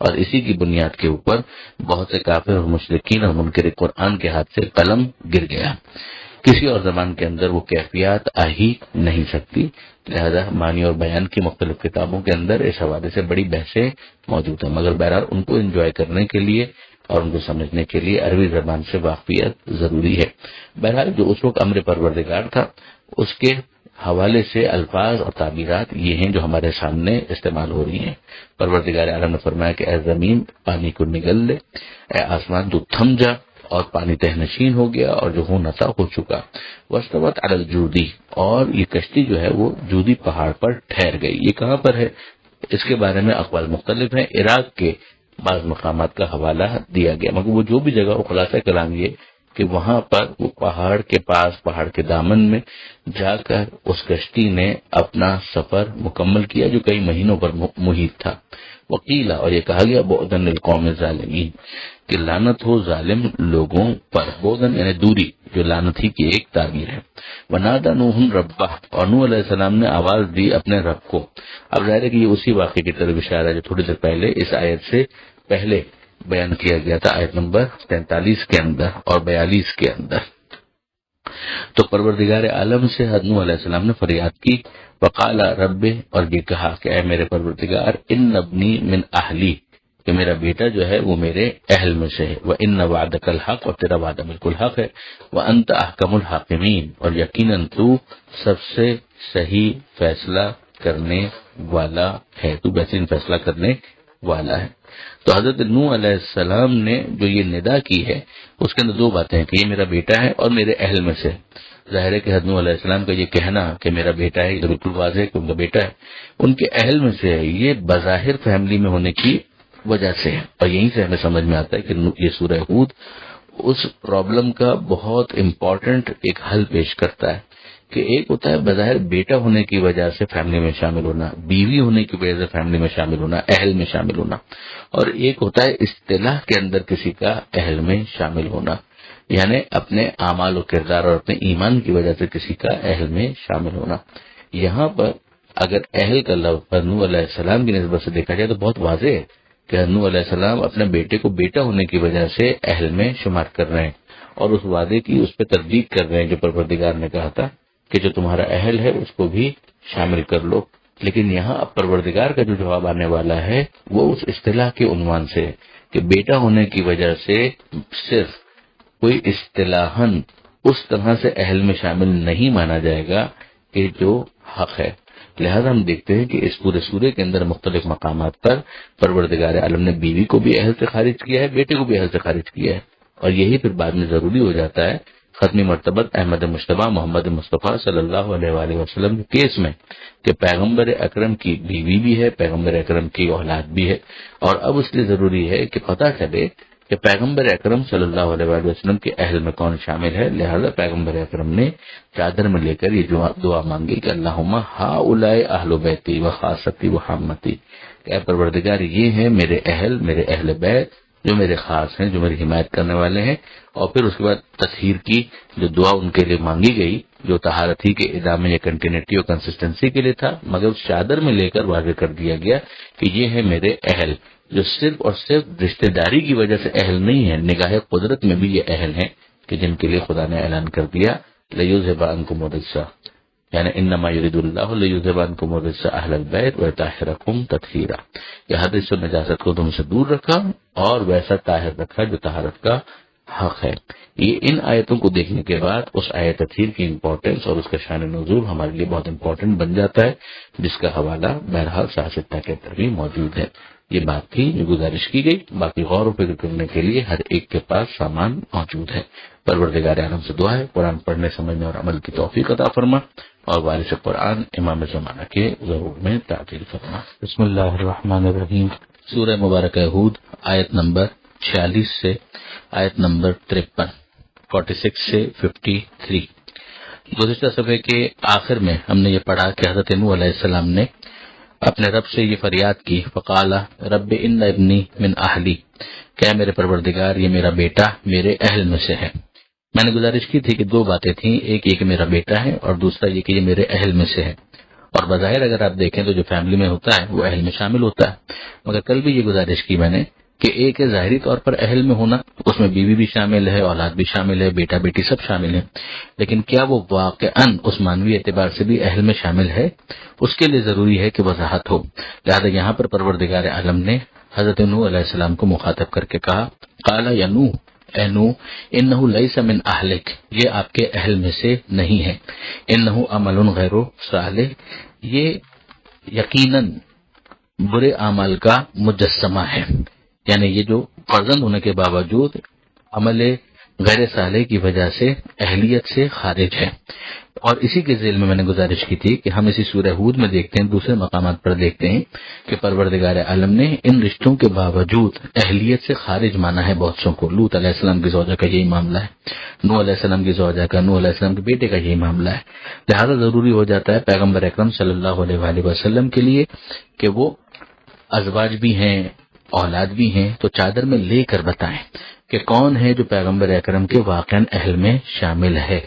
اور اسی کی بنیاد کے اوپر بہت سے کافر اور مشرکین اور منکر قرآن کے ہاتھ سے قلم گر گیا۔ کسی اور زبان کے اندر وہ کیفیات آ ہی نہیں سکتی، لہذا معنی اور بیان کی مختلف کتابوں کے اندر اس حوالے سے بڑی بحثیں موجود ہیں، مگر بہرحال ان کو انجوائے کرنے کے لیے اور ان کو سمجھنے کے لیے عربی زبان سے واقفیت ضروری ہے۔ بہرحال جو اس وقت امر پروردگار تھا اس کے حوالے سے الفاظ اور تعبیرات یہ ہیں جو ہمارے سامنے استعمال ہو رہی ہیں۔ پروردگار عالم نے فرمایا کہ اے زمین پانی کو نگل لے، اے آسمان تو تھم جا، اور پانی تہنشین ہو گیا، اور جو ہونا تھا ہو چکا۔ واستوت علی الجودی، اور یہ کشتی جو ہے وہ جودی پہاڑ پر ٹھہر گئی۔ یہ کہاں پر ہے؟ اس کے بارے میں اقوال مختلف ہیں۔ عراق کے بعض مقامات کا حوالہ دیا گیا، مگر وہ جو بھی جگہ وہ خلاصہ کلام یہ کہ وہاں پر وہ پہاڑ کے پاس، پہاڑ کے دامن میں جا کر اس کشتی نے اپنا سفر مکمل کیا جو کئی مہینوں پر محیط تھا۔ وقیلا، اور یہ کہا گیا بعدن للقوم الظالمین، کہ لعنت ہو ظالم لوگوں پر۔ بعدن یعنی دوری، جو لعنت ہی کی ایک تعبیر ہے۔ ونادى نوح ربہ، اور نوح علیہ السلام نے آواز دی اپنے رب کو۔ اب ظاہر ہے کہ یہ اسی واقعے کی طرف اشارہ ہے جو تھوڑی دیر پہلے اس آیت سے پہلے بیان کیا گیا تھا، آیت نمبر 43 کے اندر اور 42 کے اندر۔ تو پروردگار عالم سے نوح علیہ السلام نے فریاد کی، وقال رب، اور یہ کہا کہ اے میرے پروردگار، ان ابنی من اہلی، کہ میرا بیٹا جو ہے وہ میرے اہل میں سے ہے، وَإِنَّ وَعْدَكَ الْحَقُّ، اور تیرا وعدہ بالکل حق ہے، وَأَنْتَ أَحْكَمُ الْحَاكِمِينَ، اور یقیناً تو سب سے صحیح فیصلہ کرنے والا ہے، تو بہترین فیصلہ کرنے والا ہے۔ تو حضرت نوح علیہ السلام نے جو یہ ندا کی ہے اس کے اندر دو باتیں ہیں کہ یہ میرا بیٹا ہے اور میرے اہل میں سے۔ ظاہر ہے کہ حضرت نوح علیہ السلام کا یہ کہنا کہ میرا بیٹا ہے یہ تو بالکل واضح ہے کہ ان کا بیٹا ہے، ان کے اہل میں سے ہے، یہ بظاہر فیملی میں ہونے کی وجہ سے ہے۔ اور یہیں سے ہمیں سمجھ میں آتا ہے کہ یہ سورہ ہود اس پرابلم کا بہت امپورٹنٹ ایک حل پیش کرتا ہے کہ ایک ہوتا ہے بظاہر بیٹا ہونے کی وجہ سے فیملی میں شامل ہونا، بیوی ہونے کی وجہ سے فیملی میں شامل ہونا، اہل میں شامل ہونا، اور ایک ہوتا ہے اصطلاح کے اندر کسی کا اہل میں شامل ہونا، یعنی اپنے اعمال و کردار اور اپنے ایمان کی وجہ سے کسی کا اہل میں شامل ہونا۔ یہاں پر اگر اہل کا لفظ نوح علیہ السلام کی نسبت سے دیکھا جائے تو بہت واضح ہے کہ نوح علیہ السلام اپنے بیٹے کو بیٹا ہونے کی وجہ سے اہل میں شمار کر رہے ہیں، اور اس وعدے کی اس پہ تصدیق کر رہے ہیں جو پروردگار نے کہا تھا کہ جو تمہارا اہل ہے اس کو بھی شامل کر لو۔ لیکن یہاں اب پروردگار کا جو جواب آنے والا ہے وہ اس اصطلاح کے عنوان سے ہے کہ بیٹا ہونے کی وجہ سے صرف کوئی اصطلاحاً اس طرح سے اہل میں شامل نہیں مانا جائے گا کہ جو حق ہے۔ لہذا ہم دیکھتے ہیں کہ اس پورے سورے کے اندر مختلف مقامات پر پروردگار عالم نے بیوی کو بھی اہل سے خارج کیا ہے، بیٹے کو بھی اہل سے خارج کیا ہے، اور یہی پھر بعد میں ضروری ہو جاتا ہے ختمی مرتبت احمد مجتبی محمد مصطفیٰ صلی اللہ علیہ وآلہ وسلم کے کیس میں کہ پیغمبر اکرم کی بیوی بھی ہے، پیغمبر اکرم کی اولاد بھی ہے، اور اب اس لیے ضروری ہے کہ پتہ چلے کہ پیغمبر اکرم صلی اللہ علیہ وآلہ وسلم کے اہل میں کون شامل ہے۔ لہذا پیغمبر اکرم نے چادر میں لے کر یہ دعا مانگی کہ اللہم ہؤلاء اہل بیتی و خاصتی و حمتی، کہ اے پروردگار یہ ہیں میرے اہل بیت جو میرے خاص ہیں، جو میری حمایت کرنے والے ہیں۔ اور پھر اس کے بعد تطہیر کی جو دعا ان کے لیے مانگی گئی جو طہارت ہی کے ادامے یا کنٹینیوٹی اور کنسسٹنسی کے لیے تھا، مگر اس چادر میں لے کر واضح کر دیا گیا کہ یہ ہے میرے اہل جو صرف اور صرف رشتہ داری کی وجہ سے اہل نہیں ہے، نگاہ قدرت میں بھی یہ اہل ہیں کہ جن کے لیے خدا نے اعلان کر دیا لیذھب عنکم الرجس، یعنی انما یرید اللہ لیذھب عنکم الرجس اہل البیت ویطہرکم تطہیرا، کہ حدث و نجاست کو تم سے دور رکھا اور ویسا طاہر رکھا جو طہارت کا حق ہے۔ یہ ان آیتوں کو دیکھنے کے بعد اس آیت تطہیر کی امپورٹنس اور اس کا شان نزول ہمارے لیے بہت امپورٹنٹ بن جاتا ہے، جس کا حوالہ بہرحال سیاستہ کے اندر بھی موجود ہے۔ یہ بات تھی جو گزارش کی گئی، باقی غور و فکر کرنے کے لیے ہر ایک کے پاس سامان موجود ہے۔ پروردگار عالم سے دعا ہے قرآن پڑھنے، سمجھنے اور عمل کی توفیق عطا فرما، اور وارث قرآن امام زمانہ کے ظہور میں تعطیل فرما۔ بسم اللہ الرحمن الرحیم۔ سورہ مبارکہ ہود آیت نمبر 46 سے آیت نمبر 53، 46 سے 53۔ گزشتہ صفحے کے آخر میں ہم نے یہ پڑھا کہ حضرت نوح علیہ السلام نے اپنے رب سے یہ فریاد کی، فقال رب ان ابنی من اہلی، کہ میرے پروردگار یہ میرا بیٹا میرے اہل میں سے ہے۔ میں نے گزارش کی تھی کہ دو باتیں تھیں، ایک یہ کہ میرا بیٹا ہے اور دوسرا یہ کہ یہ میرے اہل میں سے ہے۔ اور بظاہر اگر آپ دیکھیں تو جو فیملی میں ہوتا ہے وہ اہل میں شامل ہوتا ہے، مگر کل بھی یہ گزارش کی میں نے کہ ایک ہے ظاہری طور پر اہل میں ہونا، اس میں بیوی بھی شامل ہے، اولاد بھی شامل ہے، بیٹا بیٹی سب شامل ہیں، لیکن کیا وہ واقعاً اس مانوی اعتبار سے بھی اہل میں شامل ہے، اس کے لیے ضروری ہے کہ وضاحت ہو۔ لہذا یہاں پر پروردگار عالم نے حضرت نوح علیہ السلام کو مخاطب کر کے کہا، قال یا نوح، اے نوح، انہ لیس من اہلک، یہ آپ کے اہل میں سے نہیں ہے، انہ عمل غیر صالح، یہ یقیناً برے اعمال کا مجسمہ ہے، یعنی یہ جو فرزند ہونے کے باوجود عمل غیر صالح کی وجہ سے اہلیت سے خارج ہے۔ اور اسی کے ذیل میں میں نے گزارش کی تھی کہ ہم اسی سورہ ہود میں دیکھتے ہیں، دوسرے مقامات پر دیکھتے ہیں کہ پروردگار عالم نے ان رشتوں کے باوجود اہلیت سے خارج مانا ہے بہت سوں کو۔ لوط علیہ السلام کی زوجہ کا یہی معاملہ ہے، نوح علیہ السلام کی زوجہ کا، نوح علیہ السلام کے بیٹے کا یہی معاملہ ہے۔ لہذا ضروری ہو جاتا ہے پیغمبر اکرم صلی اللہ علیہ وآلہ وسلم کے لیے کہ وہ ازواج بھی ہیں، اولاد بھی ہیں، تو چادر میں لے کر بتائیں کہ کون ہے جو پیغمبر اکرم کے واقعاً اہل میں شامل ہے،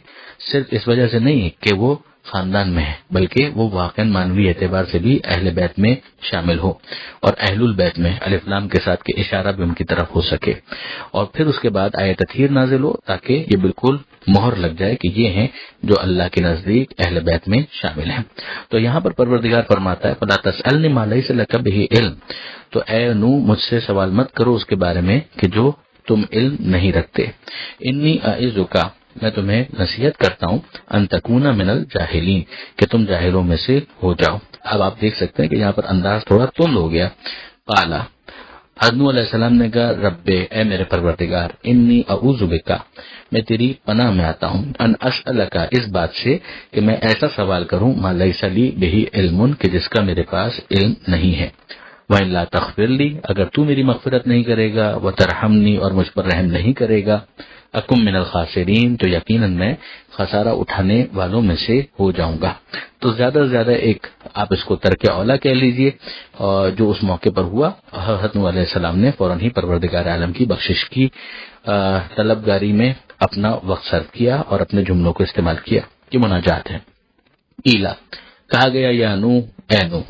صرف اس وجہ سے نہیں کہ وہ خاندان میں ہے، بلکہ وہ واقعاً مانوی اعتبار سے بھی اہل بیت میں شامل ہو، اور اہل البیت میں الف لام کے ساتھ کے اشارہ بھی ان کی طرف ہو سکے، اور پھر اس کے بعد آیت تطہیر نازل ہو تاکہ یہ بالکل مہر لگ جائے کہ یہ ہیں جو اللہ کے نزدیک اہل بیت میں شامل ہیں۔ تو یہاں پر پروردگار فرماتا ہے فَلَا تَسْأَلْنِ مَا لَيْسَ لَكَ بِهِ عِلْمٌ، تو اے نوح مجھ سے سوال مت کرو اس کے بارے میں کہ جو تم علم نہیں رکھتے، انی اعظک، میں تمہیں نصیحت کرتا ہوں، ان تکون من الجاہلین، کہ تم جاہلوں میں سے ہو جاؤ۔ اب آپ دیکھ سکتے ہیں کہ یہاں پر انداز تھوڑا تند ہو گیا۔ قال، حضرت نوح علیہ السلام نے کہا رب، اے میرے پروردگار، انی اعوذ بک، میں تیری پناہ میں آتا ہوں، ان اسألک، اس بات سے کہ میں ایسا سوال کروں، ما لیس لی بہ علم، کہ جس کا میرے پاس علم نہیں ہے، وَإِلَّا تَغْفِرْ لِي، اگر تو میری مغفرت نہیں کرے گا، وَتَرْحَمْنِي، اور مجھ پر رحم نہیں کرے گا، اکم من الخاسرین، تو یقیناً میں خسارہ اٹھانے والوں میں سے ہو جاؤں گا۔ تو زیادہ سے زیادہ ایک آپ اس کو ترک اولا کہہ لیجئے، اور جو اس موقع پر ہوا، حضرت نوح علیہ السلام نے فوراً ہی پروردگار عالم کی بخشش کی طلبگاری میں اپنا وقت صرف کیا اور اپنے جملوں کو استعمال کیا، یہ مناجات ہے۔ ایلا، کہا گیا یا نوح، اے نوح،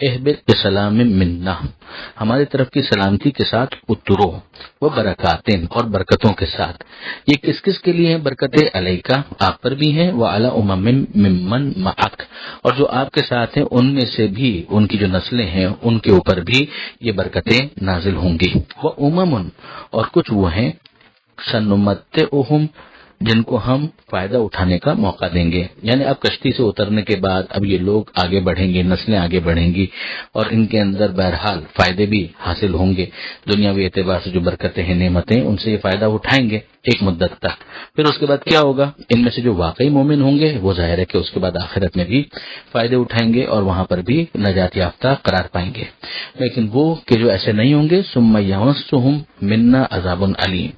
اہبط بسلام منا، ہماری طرف کی سلامتی کے ساتھ اترو، وہ برکاتن، اور برکتوں کے ساتھ۔ یہ کس کس کے لیے ہیں برکتیں؟ علیکا، آپ پر بھی ہیں، وعلی امم ممن معک، اور جو آپ کے ساتھ ہیں ان میں سے بھی، ان کی جو نسلیں ہیں ان کے اوپر بھی یہ برکتیں نازل ہوں گی۔ وہ امم، اور کچھ وہ ہیں سنمتعہم، جن کو ہم فائدہ اٹھانے کا موقع دیں گے، یعنی اب کشتی سے اترنے کے بعد اب یہ لوگ آگے بڑھیں گے، نسلیں آگے بڑھیں گی، اور ان کے اندر بہرحال فائدے بھی حاصل ہوں گے، دنیاوی اعتبار سے جو برکتیں ہیں، نعمتیں، ان سے یہ فائدہ اٹھائیں گے ایک مدت تک۔ پھر اس کے بعد کیا ہوگا؟ ان میں سے جو واقعی مومن ہوں گے وہ ظاہر ہے کہ اس کے بعد آخرت میں بھی فائدے اٹھائیں گے اور وہاں پر بھی نجات یافتہ قرار پائیں گے، لیکن وہ کہ جو ایسے نہیں ہوں گے، ثم یمسہم منا عذاب علیم،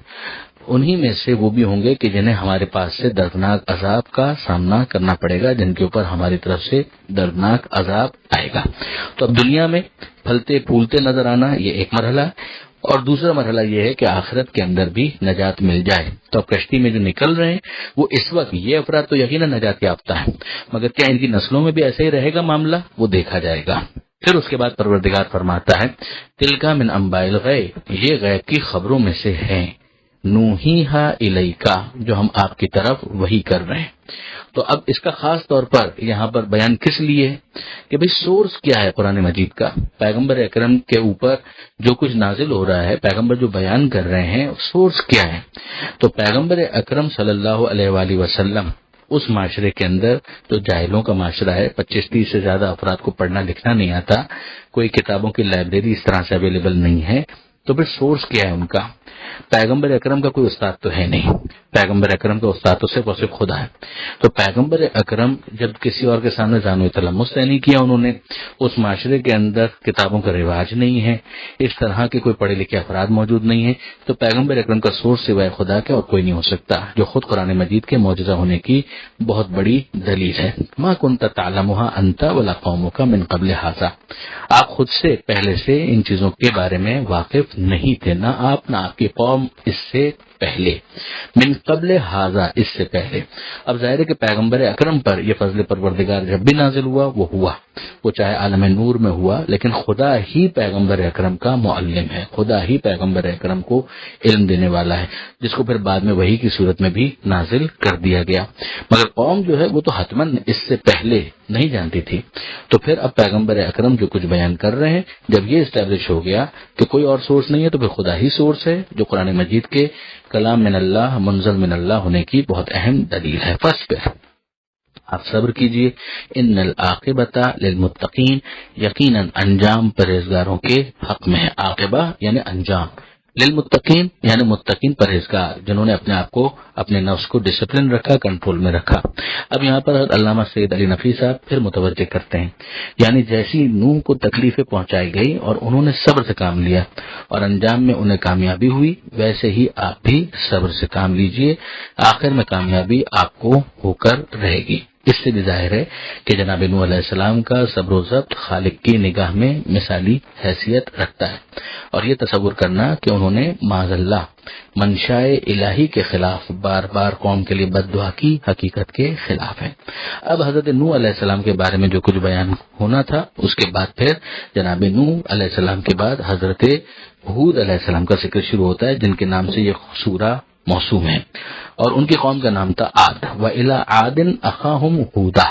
انہی میں سے وہ بھی ہوں گے کہ جنہیں ہمارے پاس سے دردناک عذاب کا سامنا کرنا پڑے گا، جن کے اوپر ہماری طرف سے دردناک عذاب آئے گا۔ تو اب دنیا میں پھلتے پھولتے نظر آنا یہ ایک مرحلہ، اور دوسرا مرحلہ یہ ہے کہ آخرت کے اندر بھی نجات مل جائے۔ تو اب کشتی میں جو نکل رہے ہیں وہ اس وقت یہ افراد تو یقیناً نجات یافتہ ہیں، مگر کیا ان کی نسلوں میں بھی ایسا ہی رہے گا معاملہ؟ وہ دیکھا جائے گا۔ پھر اس کے بعد پروردگار فرماتا ہے تلکا من انباء الغیب، یہ غیب کی خبروں میں سے ہیں، نوحیہا الیکا، جو ہم آپ کی طرف وحی کر رہے ہیں۔ تو اب اس کا خاص طور پر یہاں پر بیان کس لیے ہے کہ بھئی سورس کیا ہے قرآن مجید کا، پیغمبر اکرم کے اوپر جو کچھ نازل ہو رہا ہے، پیغمبر جو بیان کر رہے ہیں، سورس کیا ہے؟ تو پیغمبر اکرم صلی اللہ علیہ وآلہ وسلم اس معاشرے کے اندر جو جاہلوں کا معاشرہ ہے، 25-30 سے زیادہ افراد کو پڑھنا لکھنا نہیں آتا، کوئی کتابوں کی لائبریری اس طرح سے اویلیبل نہیں ہے، تو پھر سورس کیا ہے ان کا؟ پیغمبر اکرم کا کوئی استاد تو ہے نہیں، پیغمبر اکرم کا استاد تو صرف اور صرف خدا ہے. تو پیغمبر اکرم جب کسی اور کے سامنے زانو تلمس نہیں کیا انہوں نے، اس معاشرے کے اندر کتابوں کا رواج نہیں ہے، اس طرح کے کوئی پڑھے لکھے افراد موجود نہیں ہیں، تو پیغمبر اکرم کا سورس سوائے خدا کے اور کوئی نہیں ہو سکتا، جو خود قرآن مجید کے معجزہ ہونے کی بہت بڑی دلیل ہے. ما کنت تعلمها انت ولا قومك من قبل هذا، آپ خود سے پہلے سے ان چیزوں کے بارے میں واقف نہیں تھے، نہ آپ نہ آپ کی قوم اس سے پہلے، من قبل ہذا اس سے پہلے. اب ظاہر ہے کہ پیغمبر اکرم پر یہ فضل پروردگار جب بھی نازل ہوا وہ چاہے عالم نور میں ہوا، لیکن خدا ہی پیغمبر اکرم کا معلم ہے، خدا ہی پیغمبر اکرم کو علم دینے والا ہے، جس کو پھر بعد میں وحی کی صورت میں بھی نازل کر دیا گیا. مگر قوم جو ہے وہ تو حتماً اس سے پہلے نہیں جانتی تھی. تو پھر اب پیغمبر اکرم جو کچھ بیان کر رہے ہیں، جب یہ اسٹیبلش ہو گیا کہ کوئی اور سورس نہیں ہے تو پھر خدا ہی سورس ہے، جو قرآن مجید کے کلام من اللہ منزل من اللہ ہونے کی بہت اہم دلیل ہے. پھر آپ صبر کیجئے، ان العاقبۃ للمتقین، یقیناً انجام پرہیزگاروں کے حق میں ہے. عاقبہ یعنی انجام، للمتقین یعنی متقین پرہیزگار، جنہوں نے اپنے آپ کو اپنے نفس کو ڈسپلن رکھا، کنٹرول میں رکھا. اب یہاں پر علامہ سید علی نفی صاحب پھر متوجہ کرتے ہیں، یعنی جیسی نوح کو تکلیفیں پہنچائی گئی اور انہوں نے صبر سے کام لیا اور انجام میں انہیں کامیابی ہوئی، ویسے ہی آپ بھی صبر سے کام لیجئے، آخر میں کامیابی آپ کو ہو کر رہے گی. اس سے بھی ظاہر ہے کہ جناب نوح علیہ السلام کا صبر و ضبط خالق کی نگاہ میں مثالی حیثیت رکھتا ہے. اور یہ تصور کرنا کہ انہوں نے معاذ اللہ منشائے الہی کے خلاف بار بار قوم کے لیے بد دعا کی، حقیقت کے خلاف ہے. اب حضرت نوح علیہ السلام کے بارے میں جو کچھ بیان ہونا تھا، اس کے بعد پھر جناب نوح علیہ السلام کے بعد حضرت ہود علیہ السلام کا ذکر شروع ہوتا ہے، جن کے نام سے یہ سورہ موسوم ہے. اور ان کی قوم کا نام تھا عاد. وَإِلَىٰ عَادٍ أَخَاهُمْ هُودًا،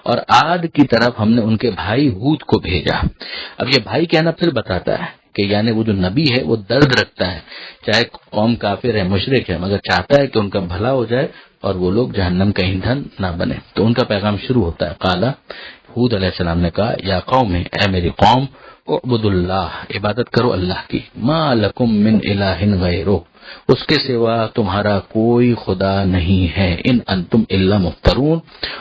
اور عاد کی طرف ہم نے ان کے بھائی ہود کو بھیجا. اب یہ بھائی کہنا پھر بتاتا ہے کہ یعنی وہ جو نبی ہے وہ درد رکھتا ہے، چاہے قوم کافر ہے، مشرک ہے، مگر چاہتا ہے کہ ان کا بھلا ہو جائے اور وہ لوگ جہنم کا ایندھن نہ بنے. تو ان کا پیغام شروع ہوتا ہے. قال، ہود علیہ السلام نے کہا، یا قوم، اے میری قوم، اعبدوا اللہ، عبادت کرو اللہ کی، ما لکم من الہ غیرہ، اس کے سوا تمہارا کوئی خدا نہیں ہے، ان انتم الا مفترون،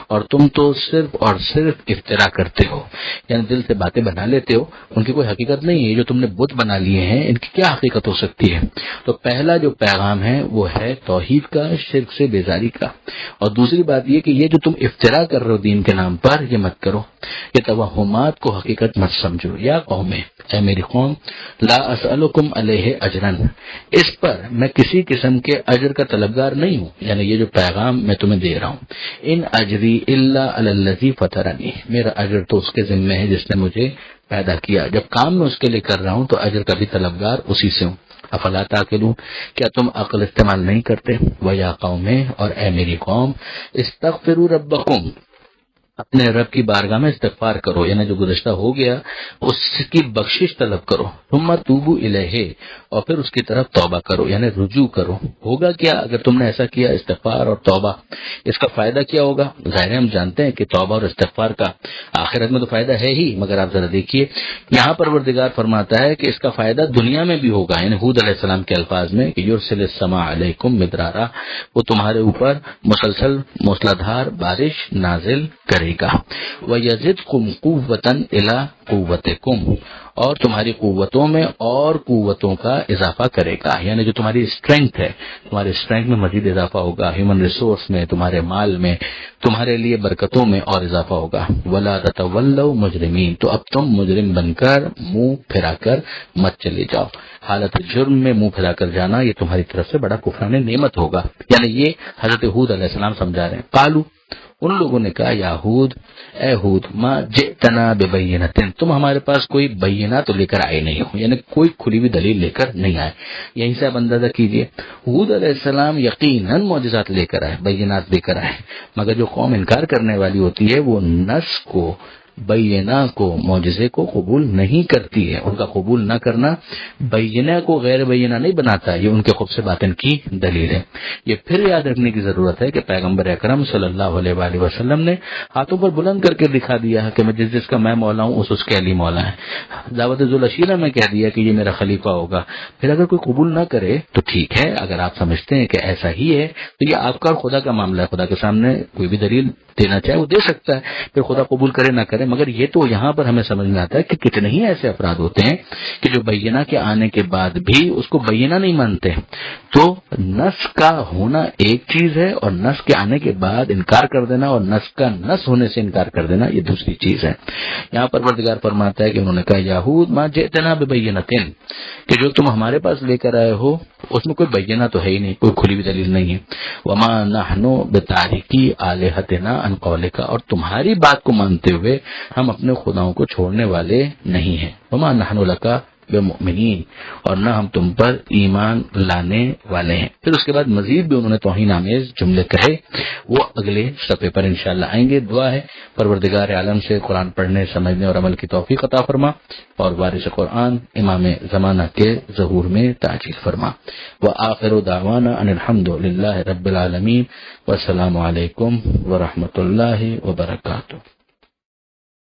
اور تم تو صرف اور صرف افترا کرتے ہو، یعنی دل سے باتیں بنا لیتے ہو، ان کی کوئی حقیقت نہیں ہے. جو تم نے بت بنا لیے ہیں ان کی کیا حقیقت ہو سکتی ہے؟ تو پہلا جو پیغام ہے وہ ہے توحید کا، شرک سے بیزاری کا. اور دوسری بات یہ کہ یہ جو تم افترا کر رہے ہو دین کے نام پر، یہ مت کرو، یہ توہمات کو حقیقت مت سمجھو. یا قوم، اے میری قوم، لا اسألکم علیہ اجرن، اس پر میں کسی قسم کے اجر کا طلبگار نہیں ہوں، یعنی یہ جو پیغام میں تمہیں دے رہا ہوں. ان اجری الا علی الذی فطرنی، میرا اجر تو اس کے ذمہ ہے جس نے مجھے پیدا کیا. جب کام میں اس کے لیے کر رہا ہوں تو اجر کا بھی طلبگار اسی سے ہوں. افلا تاکلون، کیا تم عقل استعمال نہیں کرتے؟ ویا قوم، اور اے میری قوم، استغفروا ربکم، اپنے رب کی بارگاہ میں استغفار کرو، یعنی جو گزشتہ ہو گیا اس کی بخشش طلب کرو. ثم توبوا الیہ، اور پھر اس کی طرف توبہ کرو، یعنی رجوع کرو. ہوگا کیا اگر تم نے ایسا کیا؟ استغفار اور توبہ، اس کا فائدہ کیا ہوگا؟ ظاہر ہم جانتے ہیں کہ توبہ اور استغفار کا آخرت میں تو فائدہ ہے ہی، مگر آپ ذرا دیکھیے یہاں پروردگار فرماتا ہے کہ اس کا فائدہ دنیا میں بھی ہوگا. یعنی ہود علیہ السلام کے الفاظ میں کہ یرسل السماء علیکم مدرارا، وہ تمہارے اوپر مسلسل موسلادھار بارش نازل کرے گا. وَيَزِدْكُمْ قُوَّةً إِلَىٰ قُوَّتِكُمْ، اور تمہاری قوتوں میں اور قوتوں کا اضافہ کرے گا، یعنی جو تمہاری اسٹرینگتھ ہے، تمہاری اسٹرینگتھ میں مزید اضافہ ہوگا، ہیومن ریسورس میں، تمہارے مال میں، تمہارے لیے برکتوں میں اور اضافہ ہوگا. وَلَا تَتَوَلَّوْا مُجْرِمِينَ، تو اب تم مجرم بن کر منہ پھرا کر مت چلے جاؤ. حالت جرم میں منہ پھرا کر جانا یہ تمہاری طرف سے بڑا کفران نعمت ہوگا. یعنی یہ حضرت ہود علیہ السلام سمجھا رہے ہیں. قالوا، ان لوگوں نے کہا، یا ہود، اے ہود، ما جئتنا ببینۃ، تم ہمارے پاس کوئی بینہ تو لے کر آئے نہیں ہو، یعنی کوئی کھلی ہوئی دلیل لے کر نہیں آئے. یہیں سے آپ اندازہ کیجئے ہود علیہ السلام یقیناً معجزات لے کر آئے، بینات لے کر آئے، مگر جو قوم انکار کرنے والی ہوتی ہے وہ نص کو بینہ کو معجزے کو قبول نہیں کرتی ہے. ان کا قبول نہ کرنا بینہ کو غیر بینہ نہیں بناتا، یہ ان کے خبث باطن کی دلیل ہے. یہ پھر یاد رکھنے کی ضرورت ہے کہ پیغمبر اکرم صلی اللہ علیہ وآلہ وسلم نے ہاتھوں پر بلند کر کے دکھا دیا ہے کہ میں جس کا میں مولا ہوں اس کے علی مولا ہے. دعوت ذوالعشیرہ میں کہہ دیا کہ یہ میرا خلیفہ ہوگا. پھر اگر کوئی قبول نہ کرے تو ٹھیک ہے، اگر آپ سمجھتے ہیں کہ ایسا ہی ہے تو یہ آپ کا اور خدا کا معاملہ ہے. خدا کے سامنے کوئی بھی دلیل دینا چاہے وہ دے سکتا ہے، پھر خدا قبول کرے نہ کرے. مگر یہ تو یہاں پر ہمیں سمجھ میں آتا ہے کہ کتنے ہی ایسے افراد ہوتے ہیں کہ جو بینہ کے آنے کے بعد بھی اس کو بینہ نہیں مانتے. تو نص کا ہونا ایک چیز ہے اور نص کے آنے کے بعد انکار کر دینا اور نص کا نص ہونے سے انکار کر دینا یہ دوسری چیز ہے. یہاں پروردگار فرماتا ہے کہ انہوں نے کہا یہود ما جئتنا ببینۃ، کہ جو تم ہمارے پاس لے کر آئے ہو اس میں کوئی بینہ تو ہے ہی نہیں، کوئی کھلی ہوئی دلیل نہیں ہے. وما نحن بتارکی آلہتنا عن قولک، اور تمہاری بات کو مانتے ہوئے ہم اپنے خداؤں کو چھوڑنے والے نہیں ہیں. وما نحن لک بمؤمنین، اور نہ ہم تم پر ایمان لانے والے ہیں. پھر اس کے بعد مزید بھی انہوں نے توہین آمیز جملے کہے، وہ اگلے صفحے پر انشاءاللہ آئیں گے. دعا ہے پروردگار عالم سے قرآن پڑھنے، سمجھنے اور عمل کی توفیق عطا فرما، اور وارث قرآن امام زمانہ کے ظہور میں تاجیل فرما. وآخر دعوانا ان الحمد للہ رب العالمین، والسلام علیکم ورحمۃ اللہ وبرکاتہ.